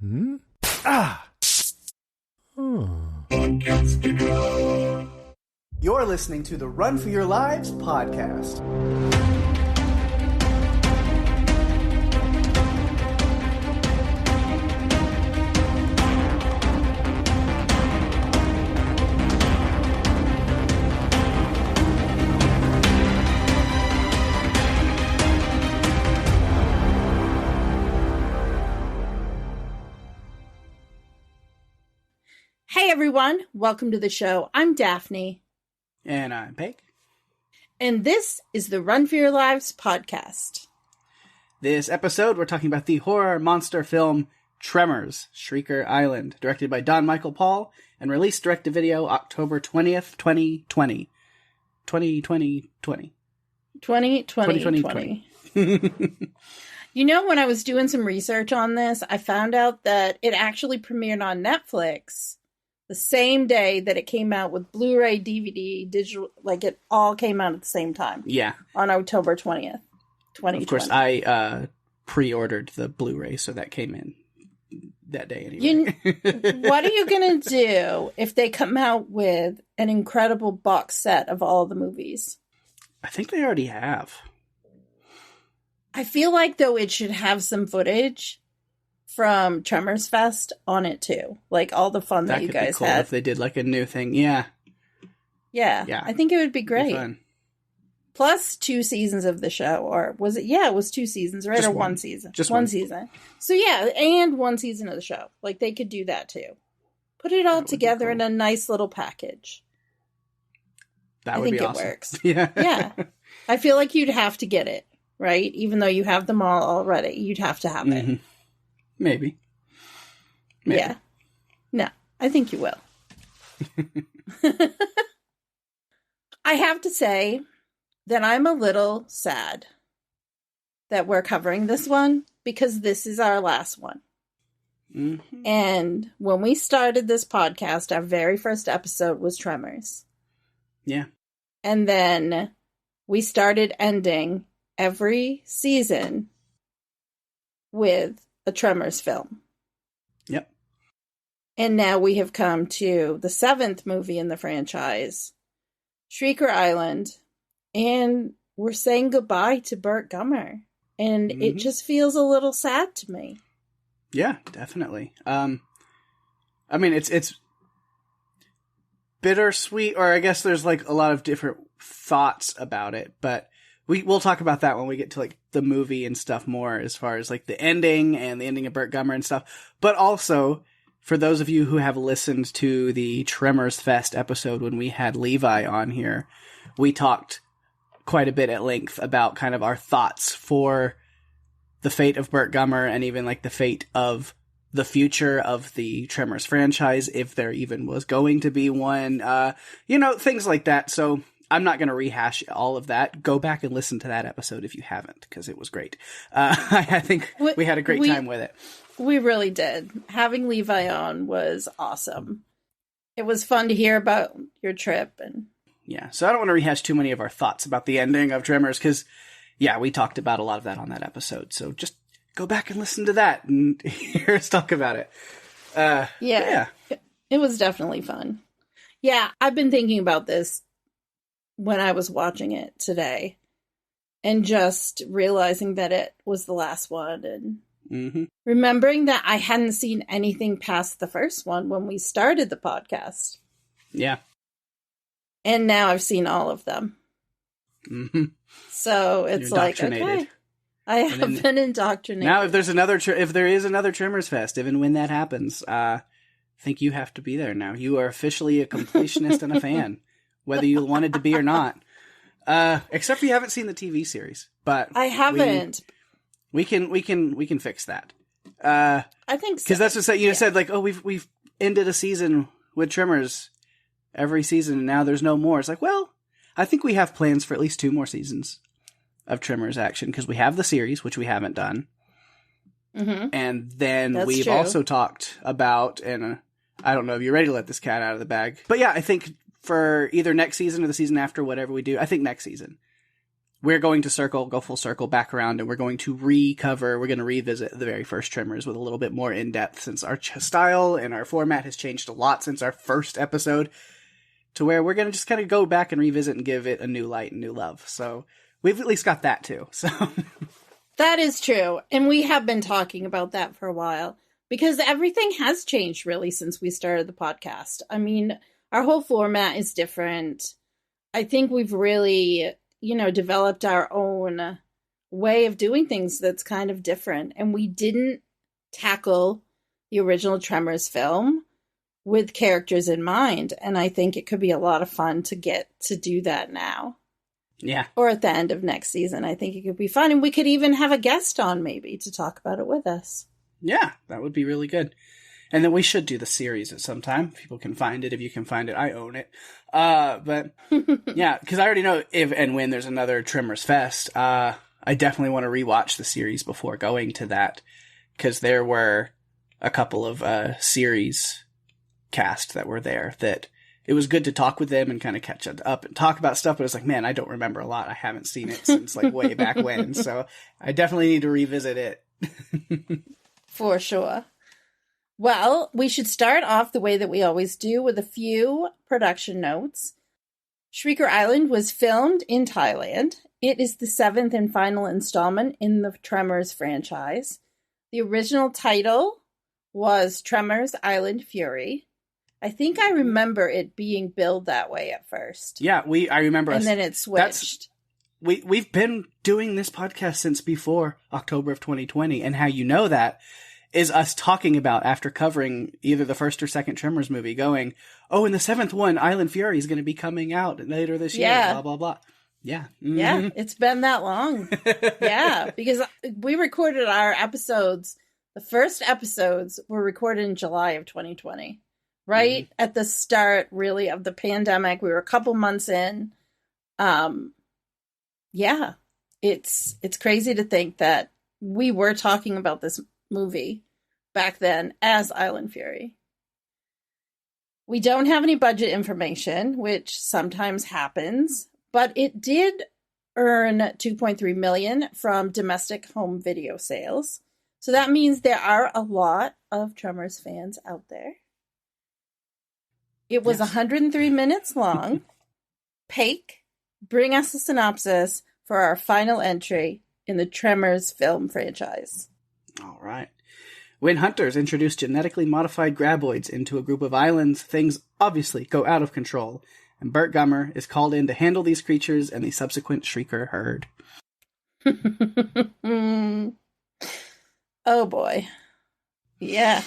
Hmm? Ah! You're listening to the Run for Your Lives podcast. Hey everyone, welcome to the show. I'm Daphne. And I'm Pake. And this is the Run for Your Lives podcast. This episode, we're talking about the horror monster film Tremors, Shrieker Island, directed by Don Michael Paul, and released direct-to-video October 20th, 2020. 2020. You know, when I was doing some research on this, I found out that it actually premiered on Netflix the same day that it came out with Blu-ray, DVD, digital, like it all came out at the same time. Yeah. On October 20th, 2020. Of course, I pre-ordered the Blu-ray, so that came in that day anyway. What are you going to do if they come out with an incredible box set of all the movies? I think they already have. I feel like, though, it should have some footage from Tremors Fest on it, too. Like, all the fun that you guys cool had. If they did, like, a new thing. Yeah. Yeah. I think it would be great. Fun. Plus 2 seasons of the show. Or was it? Yeah, it was 2 seasons, right? Just or one. one season? Just one one season. So, yeah, and 1 season of the show. Like, they could do that, too. Put it all together cool. in a nice little package. That would be awesome. I think it works. Yeah. Yeah. I feel like you'd have to get it. Right? Even though you have them all already, you'd have to have it. Maybe. Yeah. No, I think you will. I have to say that I'm a little sad that we're covering this one because this is our last one. Mm-hmm. And when we started this podcast, our very first episode was Tremors. Yeah. And then we started ending every season with a Tremors film. Yep. And now we have come to the 7th movie in the franchise, Shrieker Island, and we're saying goodbye to Burt Gummer. And it just feels a little sad to me. Yeah, definitely. I mean, it's bittersweet, or I guess there's like a lot of different thoughts about it, but we'll talk about that when we get to like the movie and stuff more, as far as like the ending and the ending of Burt Gummer and stuff. But also, for those of you who have listened to the Tremors Fest episode when we had Levi on here, we talked quite a bit at length about kind of our thoughts for the fate of Burt Gummer and even like the fate of the future of the Tremors franchise, if there even was going to be one, things like that. So I'm not going to rehash all of that. Go back and listen to that episode if you haven't, because it was great. I think we had a great time with it. We really did. Having Levi on was awesome. It was fun to hear about your trip. And yeah, so I don't want to rehash too many of our thoughts about the ending of Tremors, because, yeah, we talked about a lot of that on that episode. So just go back and listen to that and hear us talk about it. Yeah. It was definitely fun. Yeah, I've been thinking about this when I was watching it today, and just realizing that it was the last one, and remembering that I hadn't seen anything past the first one when we started the podcast. Yeah. And now I've seen all of them. Mm-hmm. So it's like, okay, I have been indoctrinated. Now, if there is another Tremors Fest, even when that happens, I think you have to be there now. You are officially a completionist and a fan, whether you wanted to be or not. Except for you haven't seen the TV series, but I haven't. We can fix that. I think so. Because that's what you said. Like, oh, we've ended a season with Tremors every season, and now there's no more. It's like, well, I think we have plans for at least 2 more seasons of Tremors action, because we have the series, which we haven't done. Mm-hmm. And then That's we've true. also talked about, and I don't know if you're ready to let this cat out of the bag, but yeah, I think for either next season or the season after, whatever we do, I think next season, we're going to go full circle back around, and we're going to revisit the very first Tremors with a little bit more in-depth, since our style and our format has changed a lot since our first episode, to where we're going to just kind of go back and revisit and give it a new light and new love. So we've at least got that too. So that is true. And we have been talking about that for a while, because everything has changed really since we started the podcast. I mean, our whole format is different. I think we've really, developed our own way of doing things that's kind of different. And we didn't tackle the original Tremors film with characters in mind. And I think it could be a lot of fun to get to do that now. Yeah. Or at the end of next season. I think it could be fun. And we could even have a guest on maybe to talk about it with us. Yeah, that would be really good. And then we should do the series at some time. People can find it. If you can find it, I own it. But yeah, because I already know if and when there's another Tremors Fest, I definitely want to rewatch the series before going to that. Because there were a couple of series cast that were there that it was good to talk with them and kind of catch up and talk about stuff. But it's like, man, I don't remember a lot. I haven't seen it since like way back when. So I definitely need to revisit it. For sure. Well, we should start off the way that we always do with a few production notes. Shrieker Island was filmed in Thailand. It is the 7th and final installment in the Tremors franchise. The original title was Tremors Island Fury. I think I remember it being billed that way at first. Yeah, I remember. And then it switched. We've been doing this podcast since before October of 2020, and how you know that is us talking about, after covering either the first or second Tremors movie, going, oh, and the 7th one, Island Fury, is going to be coming out later this year, blah, blah, blah. Yeah. Mm-hmm. Yeah, it's been that long. Yeah, because we recorded our episodes, the first episodes were recorded in July of 2020, right? At the start, really, of the pandemic. We were a couple months in. Yeah, it's crazy to think that we were talking about this movie back then as Island Fury. We don't have any budget information, which sometimes happens, but it did earn $2.3 million from domestic home video sales. So that means there are a lot of Tremors fans out there. It was 103 minutes long. Pake, bring us a synopsis for our final entry in the Tremors film franchise. All right. When hunters introduce genetically modified graboids into a group of islands, things obviously go out of control, and Burt Gummer is called in to handle these creatures and the subsequent Shrieker herd. Oh boy. Yeah.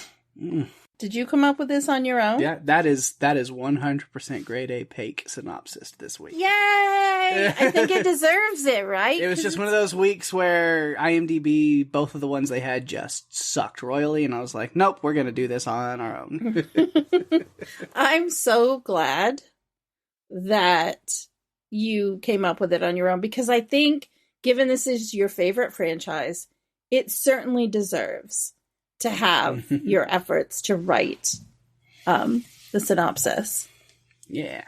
Did you come up with this on your own? Yeah, that is 100% grade A Pake synopsis this week. Yay! I think it deserves it, right? It was just one of those weeks where IMDb, both of the ones they had, just sucked royally, and I was like, nope, we're going to do this on our own. I'm so glad that you came up with it on your own, because I think, given this is your favorite franchise, it certainly deserves to have your efforts to write the synopsis. Yeah.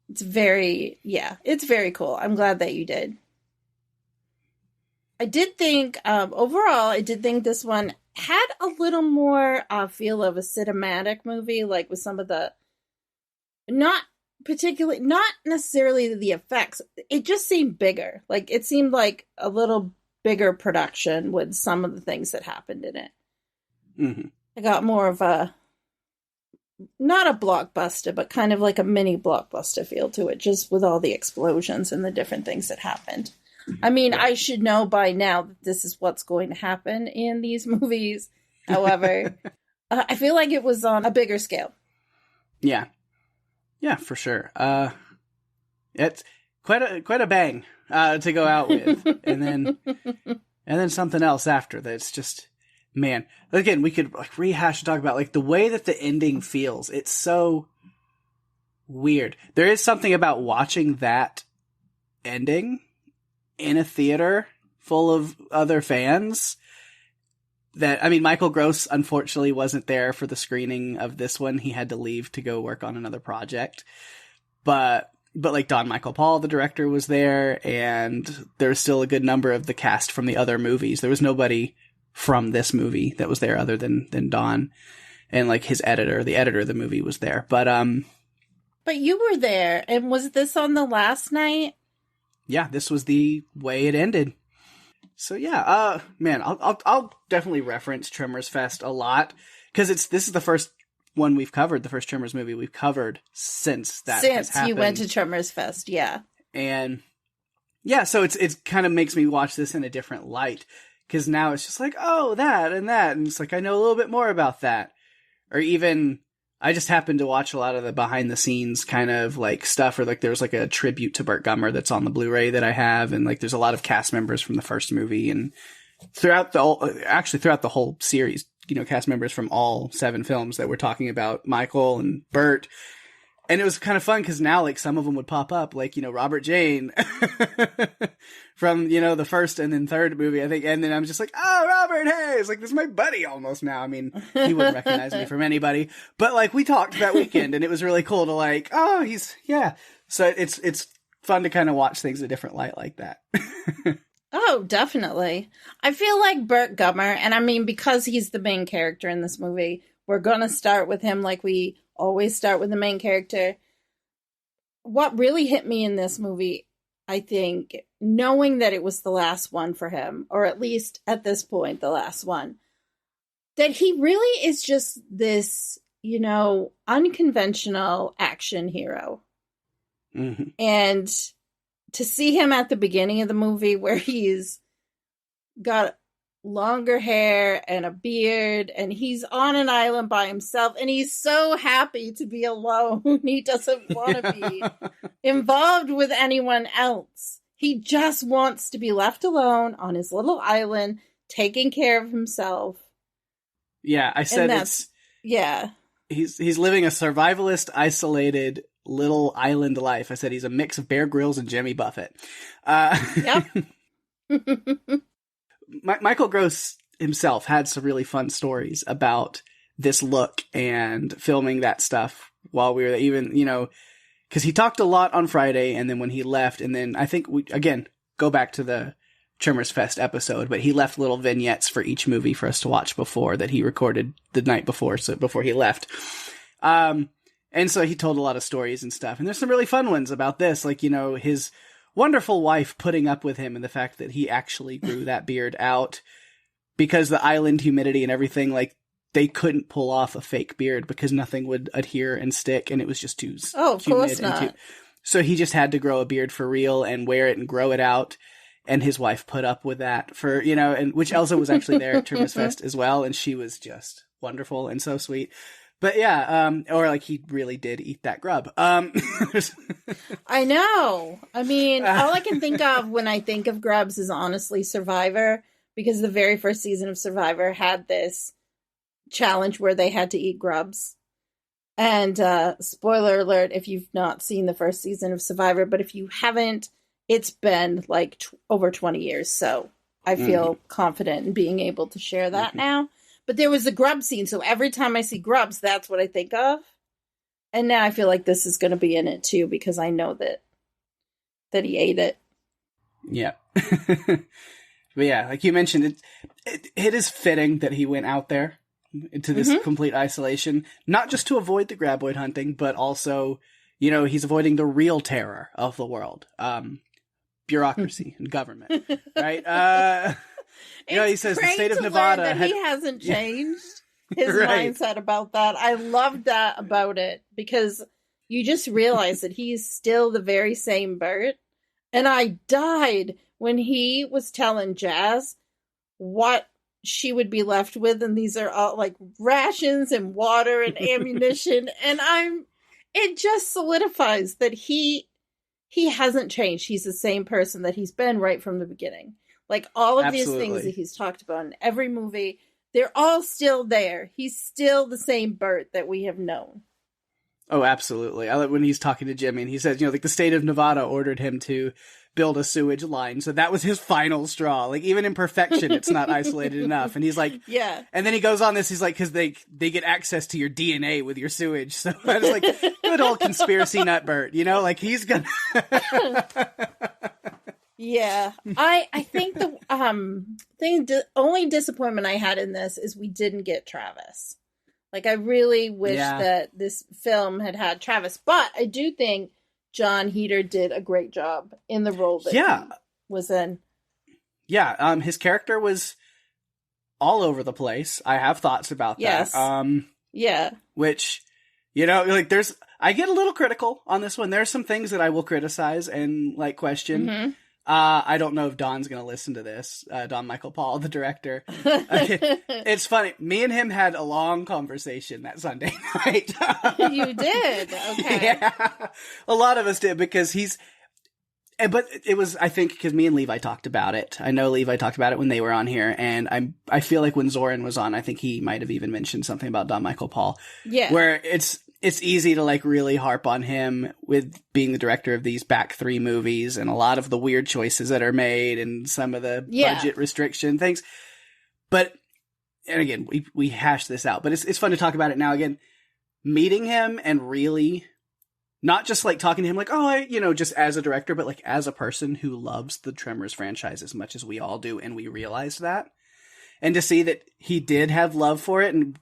It's very cool. I'm glad that you did. I did think, overall, I did think this one had a little more feel of a cinematic movie, like with some of the, not necessarily the effects. It just seemed bigger. Like, it seemed like a little bigger production with some of the things that happened in it. Mm-hmm. I got more of a, not a blockbuster, but kind of like a mini blockbuster feel to it, just with all the explosions and the different things that happened. I mean, I should know by now that this is what's going to happen in these movies. However, I feel like it was on a bigger scale. Yeah. Yeah, for sure. It's quite a bang to go out with. and then something else after that's just, man, again, we could like rehash and talk about like the way that the ending feels. It's so weird. There is something about watching that ending in a theater full of other fans that, I mean, Michael Gross unfortunately wasn't there for the screening of this one. He had to leave to go work on another project. But but like Don Michael Paul, the director, was there, and there was still a good number of the cast from the other movies. There was nobody from this movie that was there other than Don, and like his editor, the editor of the movie, was there. But you were there, and was this on the last night? Yeah, this was the way it ended. So yeah, man, I'll definitely reference Tremors Fest a lot because this is the first one we've covered, the first Tremors movie we've covered since has happened. Since you went to Tremors Fest, yeah. And yeah, so it's kind of makes me watch this in a different light because now it's just like, oh, that, and it's like I know a little bit more about that. Or even I just happened to watch a lot of the behind the scenes kind of like stuff, or like there's like a tribute to Burt Gummer that's on the Blu-ray that I have, and like there's a lot of cast members from the first movie and throughout the whole series, you know, cast members from all 7 films that we're talking about, Michael and Burt. And it was kind of fun because now, like, some of them would pop up, like, you know, Robert Jane from, you know, the first and then third movie, I think. And then I'm just like, oh, Robert, hey, it's like, this is my buddy almost now. I mean, he wouldn't recognize me from anybody. But, like, we talked that weekend, and it was really cool to, like, oh, yeah. So it's fun to kind of watch things in a different light like that. Oh, definitely. I feel like Burt Gummer, and I mean, because he's the main character in this movie, we're going to start with him like we always start with the main character. What really hit me in this movie, I think, knowing that it was the last one for him, or at least at this point, the last one, that he really is just this, you know, unconventional action hero. Mm-hmm. And to see him at the beginning of the movie where he's got longer hair and a beard and he's on an island by himself and he's so happy to be alone. He doesn't want to be involved with anyone else. He just wants to be left alone on his little island, taking care of himself. Yeah, I said yeah. He's living a survivalist, isolated little island life. I said he's a mix of Bear Grylls and Jimmy Buffett. Yep. Michael Gross himself had some really fun stories about this look and filming that stuff while we were even, you know, because he talked a lot on Friday, and then when he left, and then I think we, again, go back to the Tremors Fest episode, but he left little vignettes for each movie for us to watch before that he recorded the night before, so before he left. And so he told a lot of stories and stuff. And there's some really fun ones about this. Like, you know, his wonderful wife putting up with him and the fact that he actually grew that beard out because the island humidity and everything, like, they couldn't pull off a fake beard because nothing would adhere and stick. And it was just too of course not. So he just had to grow a beard for real and wear it and grow it out. And his wife put up with that for, you know, and which Elsa was actually there at Tremors Fest as well. And she was just wonderful and so sweet. But yeah, or like he really did eat that grub. I know. I mean, all I can think of when I think of grubs is honestly Survivor, because the very first season of Survivor had this challenge where they had to eat grubs. And spoiler alert if you've not seen the first season of Survivor, but if you haven't, it's been like over 20 years. So I feel confident in being able to share that now. But there was a grub scene, so every time I see grubs, that's what I think of. And now I feel like this is going to be in it too, because I know that he ate it. Yeah. But yeah, like you mentioned, it is fitting that he went out there into this complete isolation, not just to avoid the graboid hunting, but also, you know, he's avoiding the real terror of the world. Bureaucracy and government, right? You know, he says the state of Nevada he hasn't changed his mindset about that. I loved that about it because you just realize that he's still the very same Bert. And I died when he was telling Jazz what she would be left with, and these are all like rations and water and ammunition, and it just solidifies that he hasn't changed. He's the same person that he's been right from the beginning. Like, all of these things that he's talked about in every movie, they're all still there. He's still the same Bert that we have known. Oh, absolutely. I like when he's talking to Jimmy and he says, you know, like the state of Nevada ordered him to build a sewage line. So that was his final straw. Like, even in perfection, it's not isolated enough. And he's like, yeah. And then he goes on this, he's like, because they get access to your DNA with your sewage. So I was like, good old conspiracy nut Bert, you know, like he's gonna. Yeah, I think the only disappointment I had in this is we didn't get Travis. Like, I really wish that this film had Travis, but I do think John Heder did a great job in the role that he was in. Yeah, his character was all over the place. I have thoughts about that. Yeah. Which, you know, like I get a little critical on this one. There are some things that I will criticize and like question. Mm-hmm. I don't know if Don's going to listen to this. Don Michael Paul, the director. It's funny. Me and him had a long conversation that Sunday night. You did? Okay. Yeah. A lot of us did because but it was, I think, because me and Levi talked about it. I know Levi talked about it when they were on here, and I feel like when Zoran was on, I think he might have even mentioned something about Don Michael Paul. Yeah. Where it's easy to like really harp on him with being the director of these back 3 movies and a lot of the weird choices that are made and some of the budget restriction things. But, and again, we hash this out, but it's fun to talk about it now again. Meeting him and really not just like talking to him like, just as a director, but like as a person who loves the Tremors franchise as much as we all do. And we realized that. And to see that he did have love for it and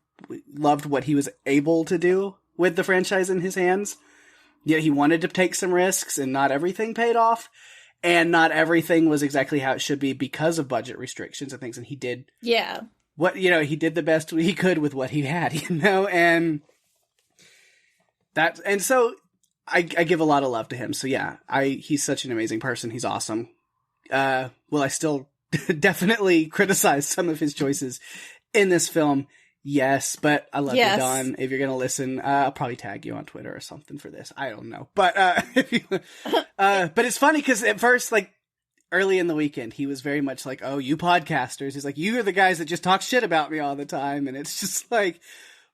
loved what he was able to do with the franchise in his hands. Yeah, he wanted to take some risks and not everything paid off. And not everything was exactly how it should be because of budget restrictions and things. And he did he did the best he could with what he had, and so I give a lot of love to him. So yeah, he's such an amazing person. He's awesome. Will I still definitely criticize some of his choices in this film? Yes, but I love you, Don. If you're going to listen, I'll probably tag you on Twitter or something for this. I don't know. But, but it's funny because at first, like, early in the weekend, he was very much like, oh, you podcasters. He's like, you are the guys that just talk shit about me all the time. And it's just like,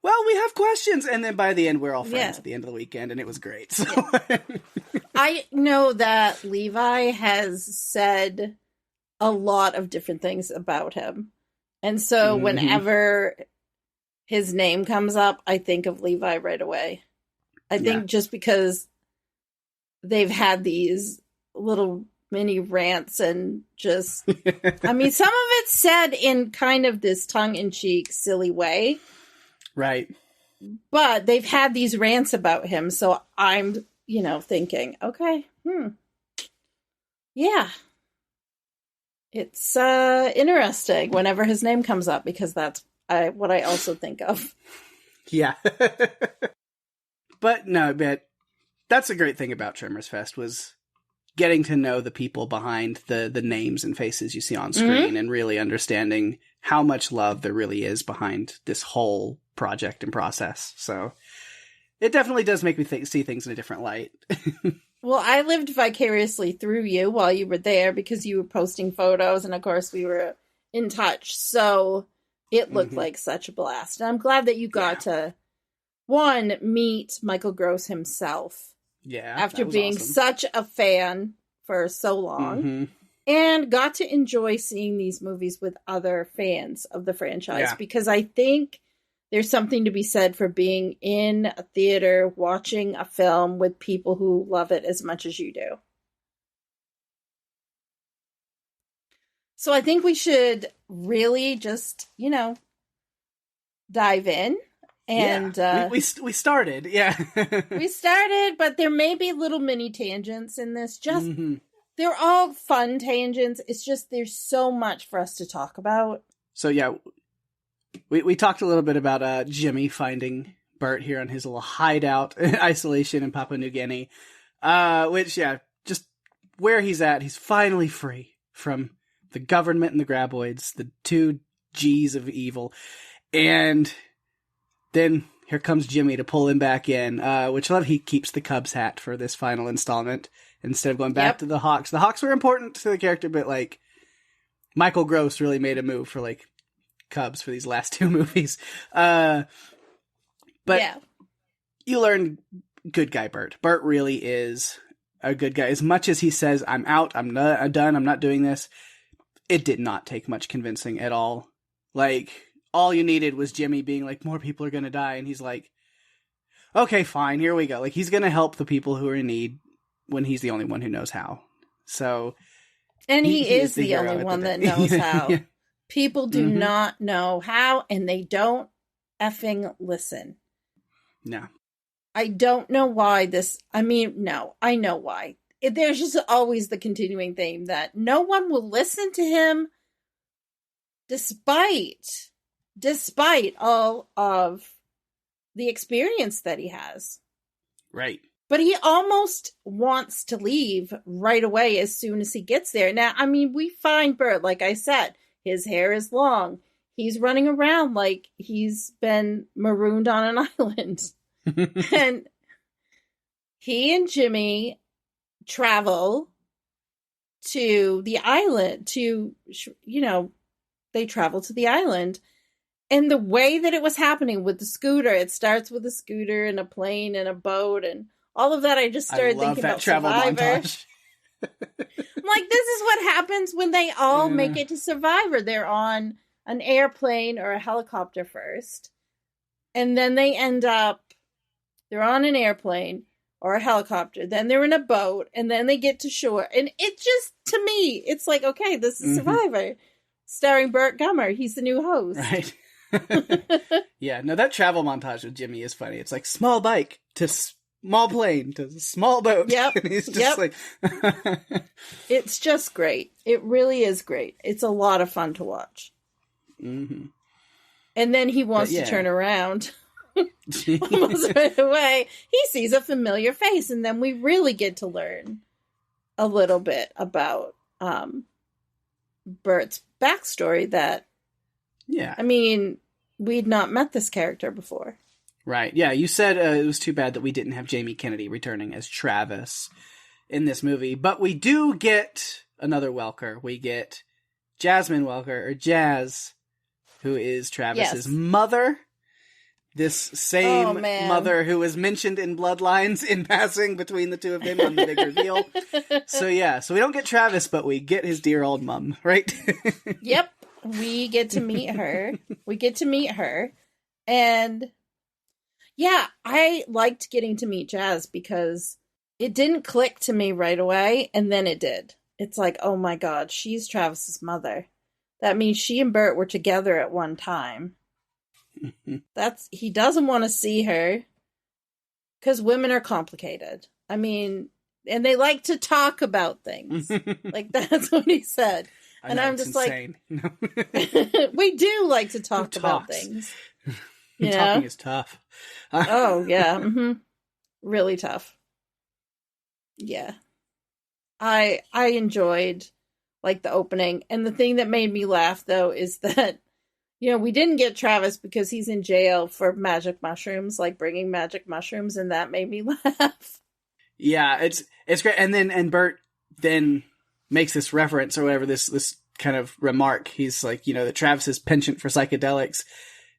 well, we have questions. And then by the end, we're all friends at the end of the weekend. And it was great. So I know that Levi has said a lot of different things about him. And so whenever his name comes up, I think of Levi right away. I think just because they've had these little mini rants and just, I mean, some of it's said in kind of this tongue-in-cheek, silly way. Right. But they've had these rants about him, so I'm, thinking, okay, yeah. It's interesting whenever his name comes up, because that's what I also think of. Yeah. But that's a great thing about Tremors Fest was getting to know the people behind the names and faces you see on screen and really understanding how much love there really is behind this whole project and process. So it definitely does make me see things in a different light. Well, I lived vicariously through you while you were there because you were posting photos, and of course we were in touch. So it looked like such a blast. And I'm glad that you got to, one, meet Michael Gross himself. Yeah. After being such a fan for so long. And got to enjoy seeing these movies with other fans of the franchise. Because I think there's something to be said for being in a theater, watching a film with people who love it as much as you do. So I think we should really just, dive in. And we started. Yeah. We started, but there may be little mini tangents in this. Just they're all fun tangents. It's just there's so much for us to talk about. So yeah, we talked a little bit about Jimmy finding Bert here on his little hideout isolation in Papua New Guinea. Which just where he's at, he's finally free from the government and the graboids, the 2 G's of evil. And then here comes Jimmy to pull him back in, which I love. He keeps the Cubs hat for this final installment instead of going back to the Hawks. The Hawks were important to the character, but like Michael Gross really made a move for like Cubs for these last 2 movies. But you learn good guy Bert. Bert really is a good guy. As much as he says, I'm out, I'm done, I'm not doing this, it did not take much convincing at all. Like, all you needed was Jimmy being like, more people are gonna die, and he's like, okay, fine, here we go. Like, he's gonna help the people who are in need when he's the only one who knows how. So... And he is the only one that knows how. Yeah. People do not know how, and they don't effing listen. No. I don't know why this... I mean, no, I know why. There's just always the continuing theme that no one will listen to him despite all of the experience that he has. Right. But he almost wants to leave right away as soon as he gets there. Now, I mean, we find Bert, like I said, his hair is long. He's running around like he's been marooned on an island. And he and Jimmy travel to the island they travel to the island. And the way that it was happening with the scooter, it starts with a scooter and a plane and a boat and all of that. I just started thinking about travel Survivor. montage. I'm like, this is what happens when they all make it to Survivor. They're on an airplane or a helicopter first. And then they end up, they're on an airplane or a helicopter. Then they're in a boat. And then they get to shore. And it just, to me, it's like, okay, this is Survivor. Starring Burt Gummer. He's the new host. Right. Yeah, no, that travel montage with Jimmy is funny. It's like small bike to small plane to small boat. Yep. And he's just like... It's just great. It really is great. It's a lot of fun to watch. Mm-hmm. And then he wants to turn around almost right away. He sees a familiar face, and then we really get to learn a little bit about Bert's backstory that, I mean, we'd not met this character before. Right. Yeah, you said it was too bad that we didn't have Jamie Kennedy returning as Travis in this movie, but we do get another Welker. We get Jasmine Welker, or Jazz, who is Travis's mother. This same mother who was mentioned in Bloodlines in passing between the two of them on the big reveal. So we don't get Travis, but we get his dear old mom, right? Yep. We get to meet her. And yeah, I liked getting to meet Jazz because it didn't click to me right away, and then it did. It's like, oh my God, she's Travis's mother. That means she and Bert were together at one time. He doesn't want to see her because women are complicated. I mean, and they like to talk about things. Like, that's what he said. And I'm just insane. Like, we do like to talk about things. You know? Talking is tough. Oh, yeah. Mm-hmm. Really tough. Yeah. I enjoyed, like, the opening. And the thing that made me laugh, though, is that, you know, we didn't get Travis because he's in jail for magic mushrooms, like bringing magic mushrooms, and that made me laugh. Yeah, it's great. And Bert then makes this reference or whatever, this kind of remark. He's like, you know, that Travis's penchant for psychedelics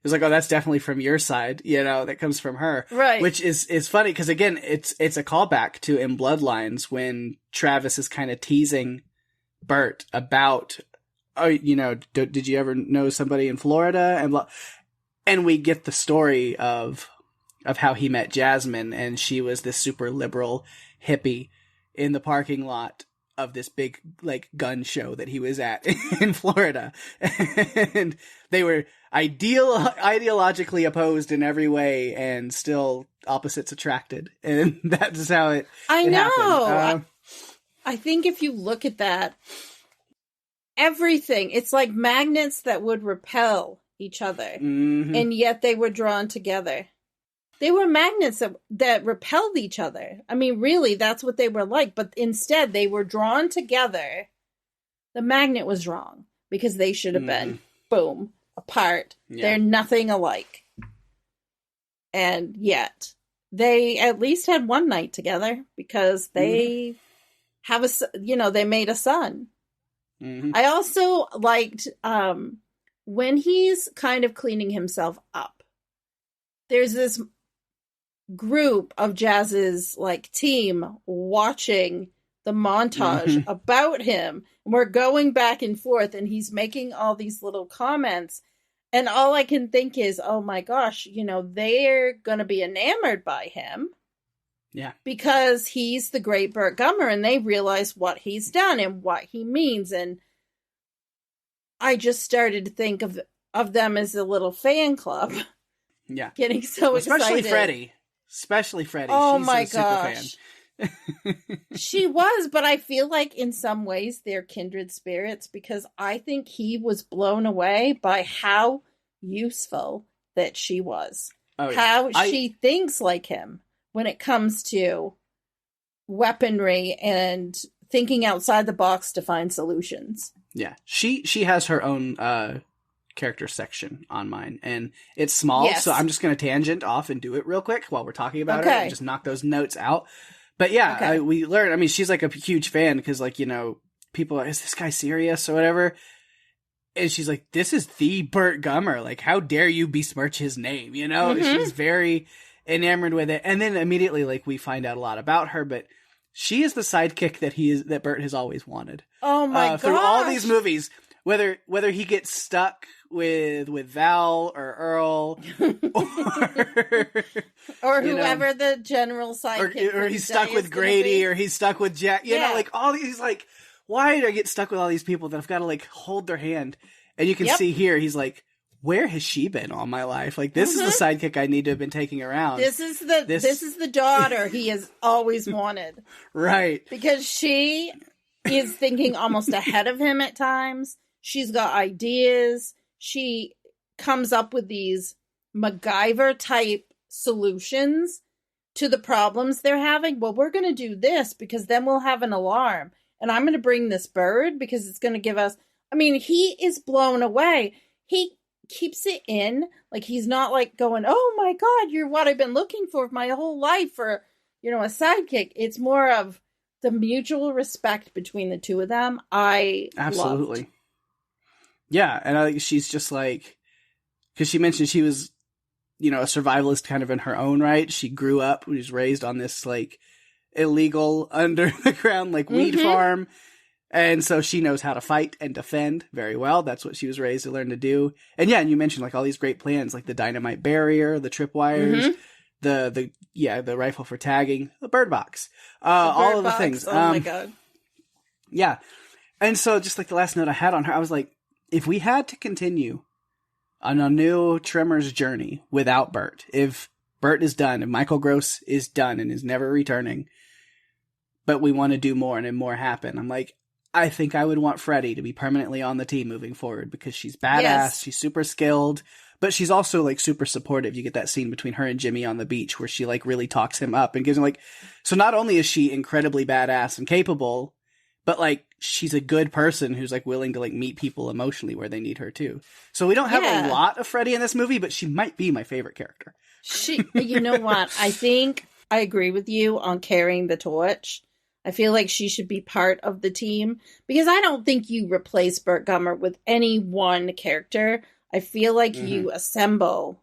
is like, oh, that's definitely from your side, you know, that comes from her. Right. Which is funny because, again, it's a callback to in Bloodlines when Travis is kind of teasing Bert about, oh, you know, did you ever know somebody in Florida? And we get the story of how he met Jasmine, and she was this super liberal hippie in the parking lot of this big, like, gun show that he was at in Florida. And they were ideologically opposed in every way and still opposites attracted. And that's how it happened. I think if you look at that, everything, it's like magnets that would repel each other. Mm-hmm. And yet they were drawn together. They were magnets that repelled each other. I mean, really, that's what they were like. But instead, they were drawn together. The magnet was wrong because they should have been, boom, apart. Yeah. They're nothing alike. And yet, they at least had one night together because they have they made a son. Mm-hmm. I also liked when he's kind of cleaning himself up. There's this group of Jazz's like team watching the montage about him. We're going back and forth, and he's making all these little comments. And all I can think is, oh my gosh, you know, they're going to be enamored by him. Yeah. Because he's the great Burt Gummer, and they realize what he's done and what he means. And I just started to think of them as a little fan club. Yeah. Getting so Especially excited. Especially Freddie. Oh She's my a super fan. gosh. She was, but I feel like in some ways they're kindred spirits, because I think he was blown away by how useful that she was. Oh, yeah. How she thinks like him when it comes to weaponry and thinking outside the box to find solutions. Yeah. She has her own character section on mine, and it's small, Yes. so I'm just going to tangent off and do it real quick while we're talking about it and just knock those notes out. But yeah, we learned, I mean, she's like a huge fan because, like, you know, people are, is this guy serious or whatever? And she's like, this is the Burt Gummer. Like, how dare you besmirch his name, you know? She's very enamored with it. And then immediately, like, we find out a lot about her, but she is the sidekick that Burt has always wanted. Oh my god! Through all these movies, whether he gets stuck with Val or Earl or whoever the general sidekick, or he's stuck with Grady, or he's stuck with Jack. You know, like all these, like, why do I get stuck with all these people that I've got to like hold their hand? And you can see here, he's like, where has she been all my life? Like, this is the sidekick I need to have been taking around. This is the daughter he has always wanted. Right. Because she is thinking almost ahead of him at times. She's got ideas. She comes up with these MacGyver type solutions to the problems they're having. Well, we're going to do this because then we'll have an alarm. And I'm going to bring this bird because it's going to give us... I mean, he is blown away. He keeps it in. Like, he's not like going, oh my God, you're what I've been looking for my whole life for, you know, a sidekick. It's more of the mutual respect between the two of them. Absolutely loved. Yeah, and I think she's just like, because she mentioned she was, you know, a survivalist kind of in her own right. She grew up, she was raised on this like illegal under the ground like weed farm, and so she knows how to fight and defend very well. That's what she was raised to learn to do. And yeah, and you mentioned like all these great plans, like the dynamite barrier, the tripwires, the rifle for tagging, the bird box, all of the things. Oh my God. Yeah, and so just like the last note I had on her, I was like, if we had to continue on a new Tremors journey without Burt, if Burt is done, if Michael Gross is done and is never returning, but we want to do more and more happen, I'm like, I think I would want Freddie to be permanently on the team moving forward because she's badass, she's super skilled, but she's also like super supportive. You get that scene between her and Jimmy on the beach where she like really talks him up and gives him like, so not only is she incredibly badass and capable, but like she's a good person who's like willing to like meet people emotionally where they need her too. So we don't have a lot of Freddie in this movie, but she might be my favorite character. You know what? I think I agree with you on carrying the torch. I feel like she should be part of the team because I don't think you replace Burt Gummer with any one character. I feel like you assemble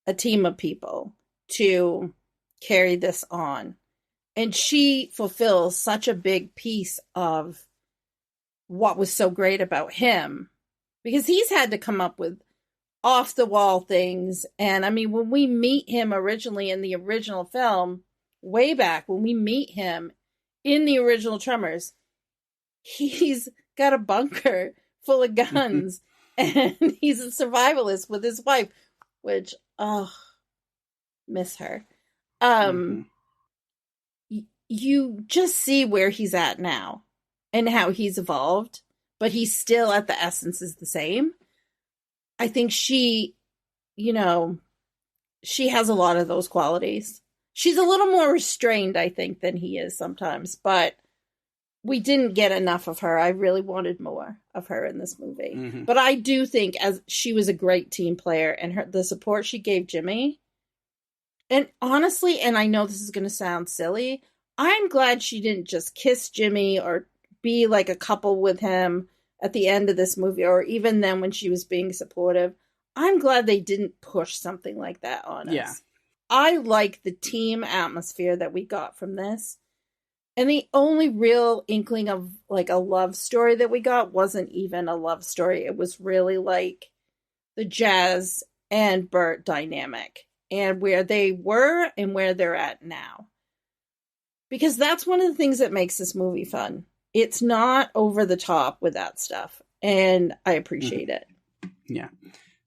a team of people to carry this on. And she fulfills such a big piece of what was so great about him. Because he's had to come up with off-the-wall things. And, I mean, when we meet him originally in the original film, way back, when we meet him in the original Tremors, he's got a bunker full of guns. And he's a survivalist with his wife, which, miss her. You just see where he's at now and how he's evolved, but he's still at the essence is the same. I think she, you know, she has a lot of those qualities. She's a little more restrained, I think, than he is sometimes, but we didn't get enough of her. I really wanted more of her in this movie. But I do think as she was a great team player and the support she gave Jimmy. And honestly, and I know this is going to sound silly, I'm glad she didn't just kiss Jimmy or be like a couple with him at the end of this movie, or even then when she was being supportive. I'm glad they didn't push something like that on us. I like the team atmosphere that we got from this. And the only real inkling of like a love story that we got wasn't even a love story. It was really like the Jazz and Bert dynamic and where they were and where they're at now. Because that's one of the things that makes this movie fun. It's not over the top with that stuff. And I appreciate it. Yeah.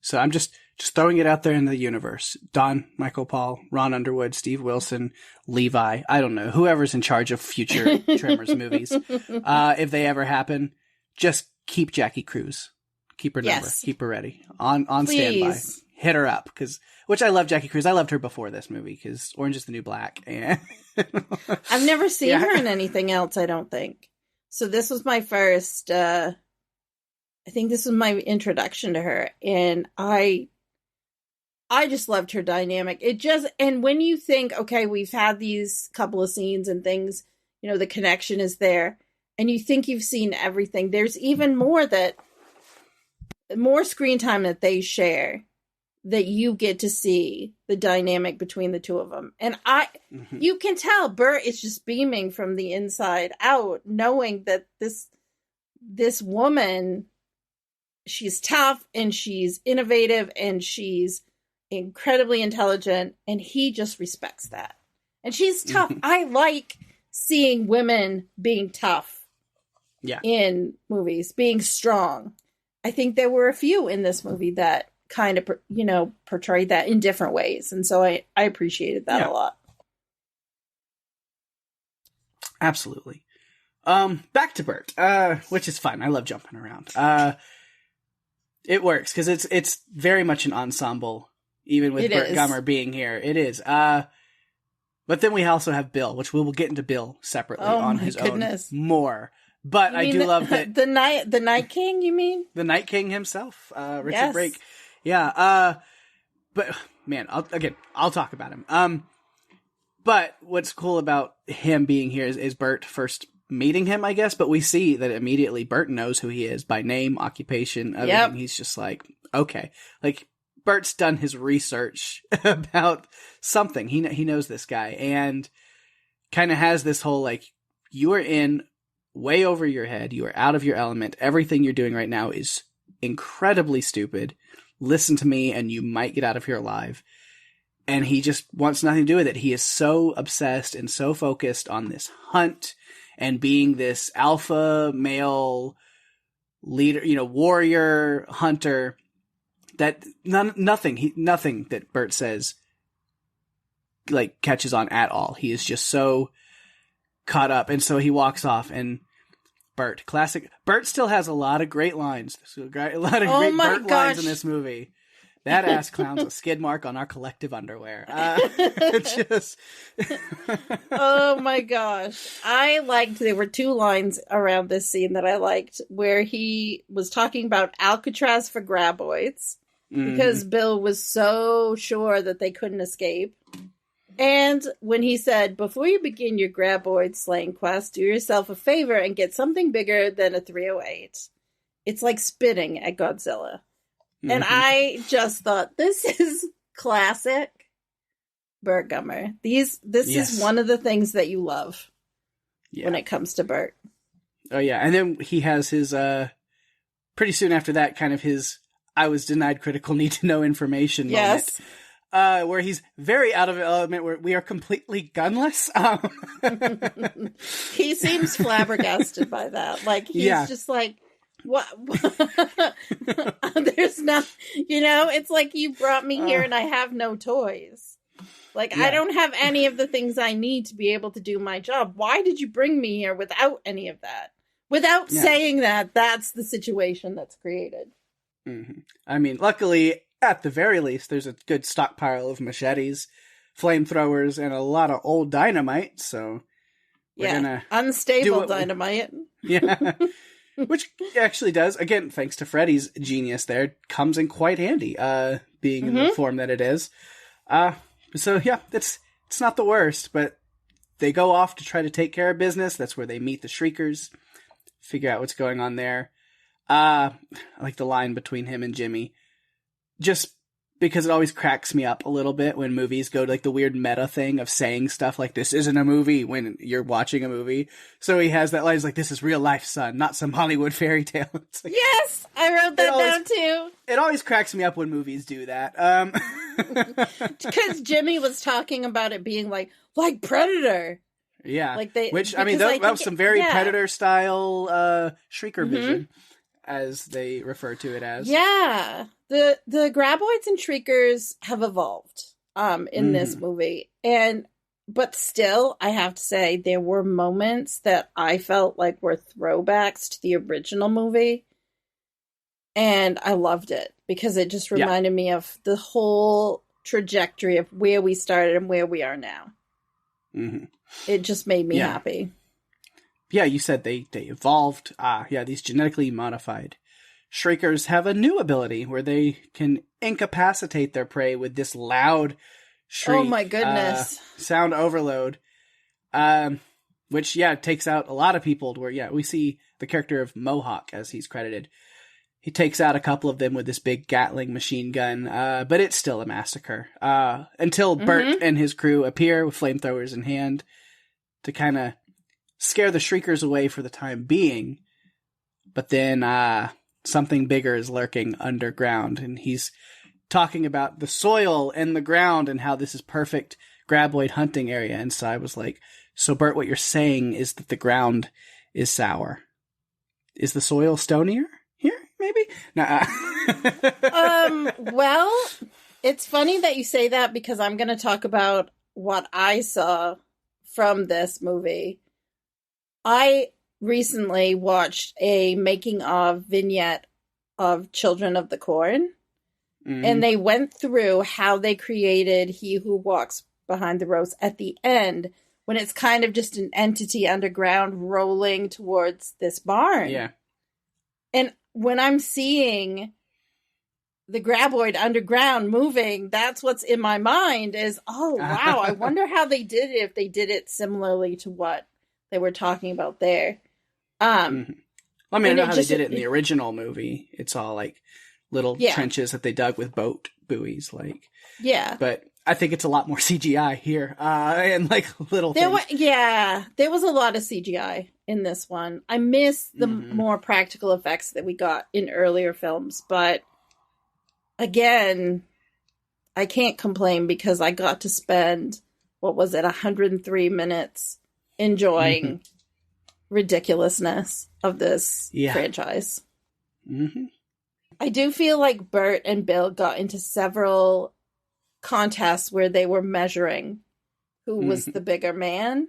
So I'm just throwing it out there in the universe. Don, Michael Paul, Ron Underwood, Steve Wilson, Levi. I don't know. Whoever's in charge of future Tremors movies. If they ever happen, just keep Jackie Cruz. Keep her number. Yes. Keep her ready. On standby. Hit her up. Which I love Jackie Cruz. I loved her before this movie because Orange is the New Black. And I've never seen her in anything else, I don't think. So this was my first, I think this was my introduction to her. And I just loved her dynamic. And when you think, okay, we've had these couple of scenes and things, you know, the connection is there, and you think you've seen everything, there's even more screen time that they share that you get to see the dynamic between the two of them. And you can tell Bert is just beaming from the inside out, knowing that this woman, she's tough and she's innovative and she's incredibly intelligent, and he just respects that. And she's tough. I like seeing women being tough in movies, being strong. I think there were a few in this movie that kind of, portrayed that in different ways. And so I appreciated that a lot. Absolutely. Back to Bert, which is fun. I love jumping around. It works because it's very much an ensemble. Even with Bert Gummer being here, it is. But then we also have Bill, which we will get into Bill separately on his own more. But I do love that the Night King. You mean the Night King himself, Richard Brake? Yeah. But man, I'll talk about him. But what's cool about him being here is Bert first meeting him, I guess. But we see that immediately Bert knows who he is by name, occupation, everything. Yep. He's just like, okay, like. Bert's done his research about something. He knows this guy and kind of has this whole, like, you are in way over your head. You are out of your element. Everything you're doing right now is incredibly stupid. Listen to me and you might get out of here alive. And he just wants nothing to do with it. He is so obsessed and so focused on this hunt and being this alpha male leader, warrior hunter, that nothing that Bert says like catches on at all. He is just so caught up, and so he walks off. And Bert still has a lot of great lines. A lot of great Bert lines in this movie. That ass clown's a skid mark on our collective underwear. Oh my gosh. There were two lines around this scene that I liked where he was talking about Alcatraz for graboids. Because Bill was so sure that they couldn't escape. And when he said, before you begin your graboid slaying quest, do yourself a favor and get something bigger than a 308. It's like spitting at Godzilla. And I just thought, this is classic Bert Gummer. This is one of the things that you love when it comes to Bert. Oh, yeah. And then he has his, pretty soon after that, kind of his I was denied critical need to know information moment. Where he's very out of element, where we are completely gunless. He seems flabbergasted by that. Like, he's just like, what? There's not, it's like you brought me here and I have no toys. Like, I don't have any of the things I need to be able to do my job. Why did you bring me here without any of that? Without saying that, that's the situation that's created. Mm-hmm. I mean, luckily, at the very least, there's a good stockpile of machetes, flamethrowers, and a lot of old dynamite, so we're gonna unstable dynamite. Which actually does, again, thanks to Freddy's genius there, comes in quite handy, being in the form that it is. So yeah, it's not the worst, but they go off to try to take care of business. That's where they meet the Shriekers, figure out what's going on there. I like the line between him and Jimmy. Just because it always cracks me up a little bit when movies go to like the weird meta thing of saying stuff like this isn't a movie when you're watching a movie. So he has that line, he's like, this is real life, son, not some Hollywood fairy tale. It's like, yes, I wrote that down too. It always cracks me up when movies do that. Because Jimmy was talking about it being like Predator. Yeah. Like that was some very Predator style Shrieker vision, as they refer to it as. Yeah. The Graboids and Shriekers have evolved in this movie. But still, I have to say, there were moments that I felt like were throwbacks to the original movie. And I loved it because it just reminded me of the whole trajectory of where we started and where we are now. Mm-hmm. It just made me happy. Yeah, you said they evolved. These genetically modified Shriekers have a new ability where they can incapacitate their prey with this loud shriek. Oh my goodness. Sound overload. Which, takes out a lot of people to where, we see the character of Mohawk as he's credited. He takes out a couple of them with this big Gatling machine gun, but it's still a massacre. Until Bert and his crew appear with flamethrowers in hand to kind of scare the Shriekers away for the time being. But then something bigger is lurking underground, and he's talking about the soil and the ground and how this is perfect graboid hunting area. And so I was like, so Bert, what you're saying is that the ground is sour. Is the soil stonier? Maybe? Nah. Well, it's funny that you say that because I'm going to talk about what I saw from this movie. I recently watched a making of vignette of Children of the Corn, and they went through how they created He Who Walks Behind the Rose at the end when it's kind of just an entity underground rolling towards this barn. Yeah. And when I'm seeing the Graboid underground moving, that's what's in my mind is, oh, wow, I wonder how they did it, if they did it similarly to what they were talking about there. I mean, I know how they did it in the original movie. It's all like little trenches that they dug with boat buoys, like. Yeah. But I think it's a lot more CGI here, and like little things. There was a lot of CGI in this one. I miss the more practical effects that we got in earlier films, but again, I can't complain because I got to spend, 103 minutes enjoying ridiculousness of this franchise. Mm-hmm. I do feel like Bert and Bill got into several contests where they were measuring who was the bigger man.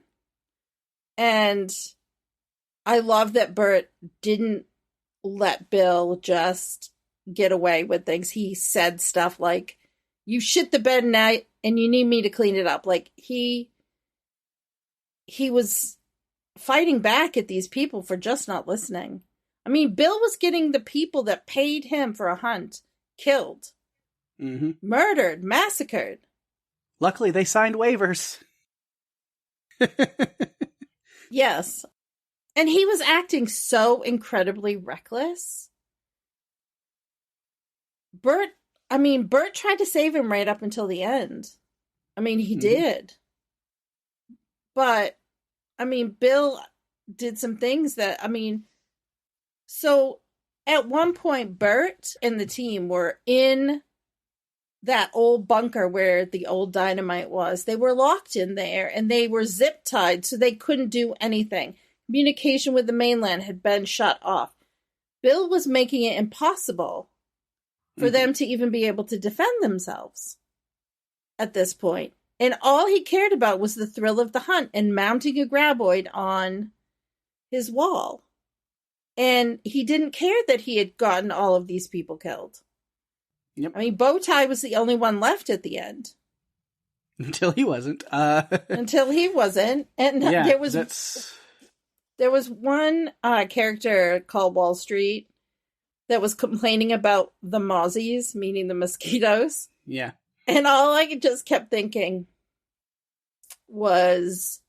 And I love that Bert didn't let Bill just get away with things. He said stuff like, you shit the bed now and you need me to clean it up. Like he was fighting back at these people for just not listening. I mean, Bill was getting the people that paid him for a hunt killed. Murdered, massacred. Luckily, they signed waivers. Yes. And he was acting so incredibly reckless. Bert tried to save him right up until the end. I mean, he did. But, Bill did some things that, so at one point, Bert and the team were in that old bunker where the old dynamite was. They were locked in there and they were zip tied so they couldn't do anything. Communication with the mainland had been shut off. Bill was making it impossible for them to even be able to defend themselves at this point. And all he cared about was the thrill of the hunt and mounting a graboid on his wall. And he didn't care that he had gotten all of these people killed. Yep. Bowtie was the only one left at the end. Until he wasn't. Until he wasn't. And there was one character called Wall Street that was complaining about the mozzies, meaning the mosquitoes. Yeah. And all I just kept thinking was,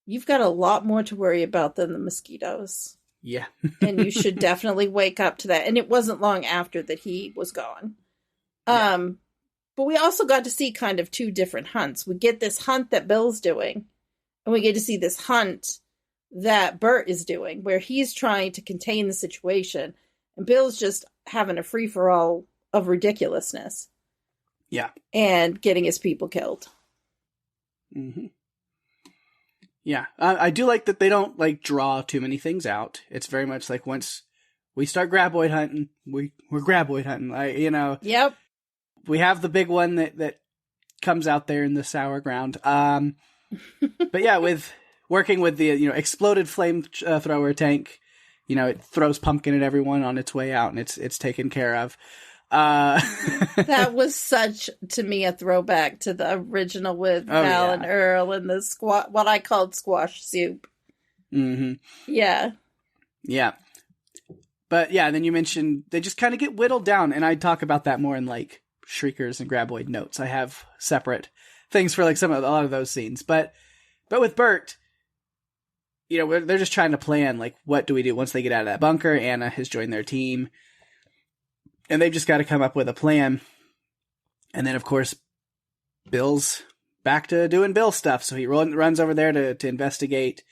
you've got a lot more to worry about than the mosquitoes. Yeah. And you should definitely wake up to that. And it wasn't long after that he was gone. But we also got to see kind of two different hunts. We get this hunt that Bill's doing, and we get to see this hunt that Bert is doing, where he's trying to contain the situation, and Bill's just having a free-for-all of ridiculousness. Yeah. And getting his people killed. Mm-hmm. Yeah. I do like that they don't, like, draw too many things out. It's very much like once we start graboid hunting, we're graboid hunting. You know. Yep. We have the big one that comes out there in the sour ground. But yeah, with working with the, you know, exploded flame thrower tank, you know, it throws pumpkin at everyone on its way out, and it's taken care of. That was such, to me, a throwback to the original with Val and Earl and the what I called squash soup. Mm-hmm. Yeah. Yeah. But yeah, then you mentioned they just kind of get whittled down, and I talk about that more in like Shriekers and Graboid notes. I have separate things for like a lot of those scenes, but with Bert, you know, they're just trying to plan like what do we do once they get out of that bunker. Anna has joined their team, and they've just got to come up with a plan. And then of course, Bill's back to doing Bill stuff, so he runs over there to investigate,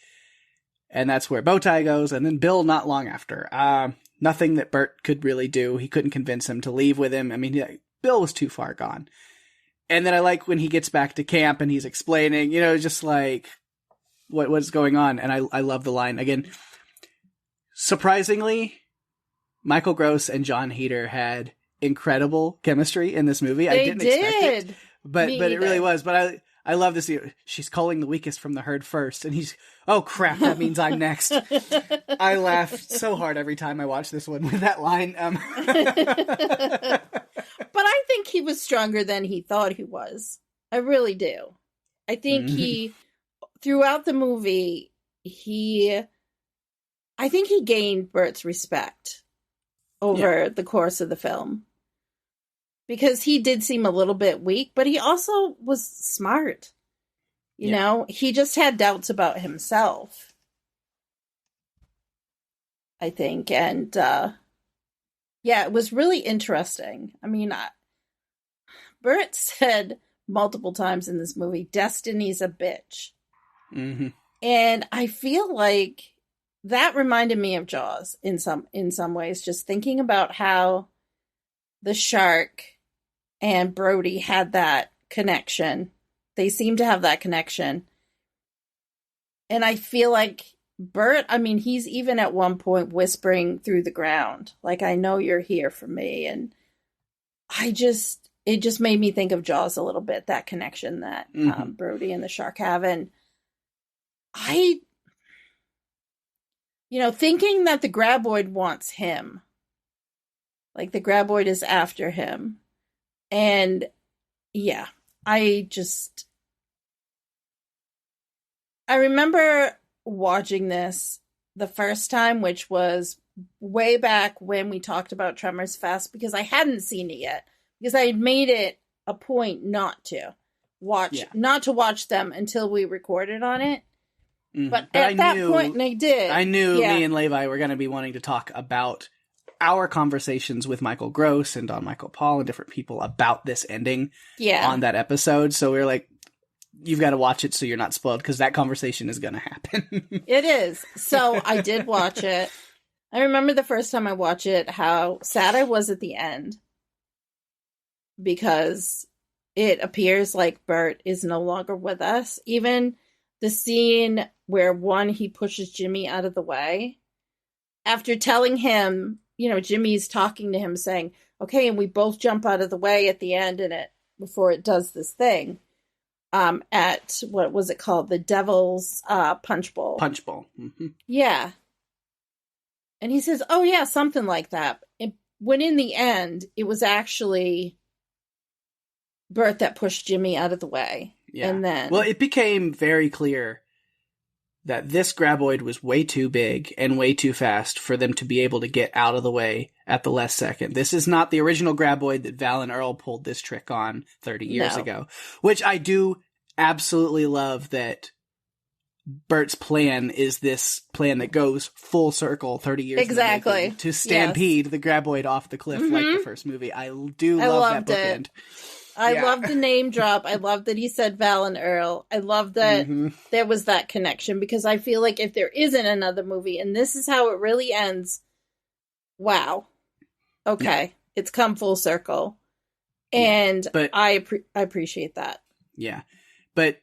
and that's where Bowtie goes. And then Bill, not long after, nothing that Bert could really do. He couldn't convince him to leave with him. I mean, Bill was too far gone. And then I like when he gets back to camp and he's explaining, you know, just like what's going on. And I love the line. Again, surprisingly, Michael Gross and John Heder had incredible chemistry in this movie. I didn't expect it, but it really was. But I love this. She's calling the weakest from the herd first, and he's, oh crap, that means I'm next. I laughed so hard every time I watched this one with that line. But I think he was stronger than he thought he was. I really do. I think he, throughout the movie, I think he gained Bert's respect over the course of the film. Because he did seem a little bit weak, but he also was smart. You know, he just had doubts about himself, I think. And, it was really interesting. I mean, Bert said multiple times in this movie, Destiny's a bitch. Mm-hmm. And I feel like that reminded me of Jaws in some ways, just thinking about how the shark and Brody had that connection. They seem to have that connection. And I feel like Bert, I mean, he's even at one point whispering through the ground, like, I know you're here for me. And it just made me think of Jaws a little bit, that connection that Brody and the shark have. And thinking that the graboid wants him, like the graboid is after him. And I remember watching this the first time, which was way back when we talked about Tremors Fest, because I hadn't seen it yet, because I had made it a point not to watch them until we recorded on it. But at that point, and I did. I knew me and Levi were going to be wanting to talk about our conversations with Michael Gross and Don Michael Paul and different people about this ending on that episode. So we were like, you've got to watch it so you're not spoiled, because that conversation is going to happen. It is. So I did watch it. I remember the first time I watched it, how sad I was at the end, because it appears like Bert is no longer with us. Even the scene where he pushes Jimmy out of the way after telling him, Jimmy's talking to him saying, okay, and we both jump out of the way at the end before it does this thing. At, what was it called? The Devil's Punch Bowl. Punch Bowl. Mm-hmm. Yeah. And he says, oh yeah, something like that. When in the end, it was actually Bert that pushed Jimmy out of the way. Yeah. And then, well, it became very clear that this graboid was way too big and way too fast for them to be able to get out of the way at the last second. This is not the original graboid that Val and Earl pulled this trick on 30 years ago, which I do absolutely love, that Bert's plan is this plan that goes full circle 30 years exactly to stampede the graboid off the cliff like the first movie. I love that bookend. I love the name drop. I love that he said Val and Earl. I love that there was that connection, because I feel like if there isn't another movie and this is how it really ends, wow. Okay. Yeah. It's come full circle. And but, I appreciate that. Yeah. But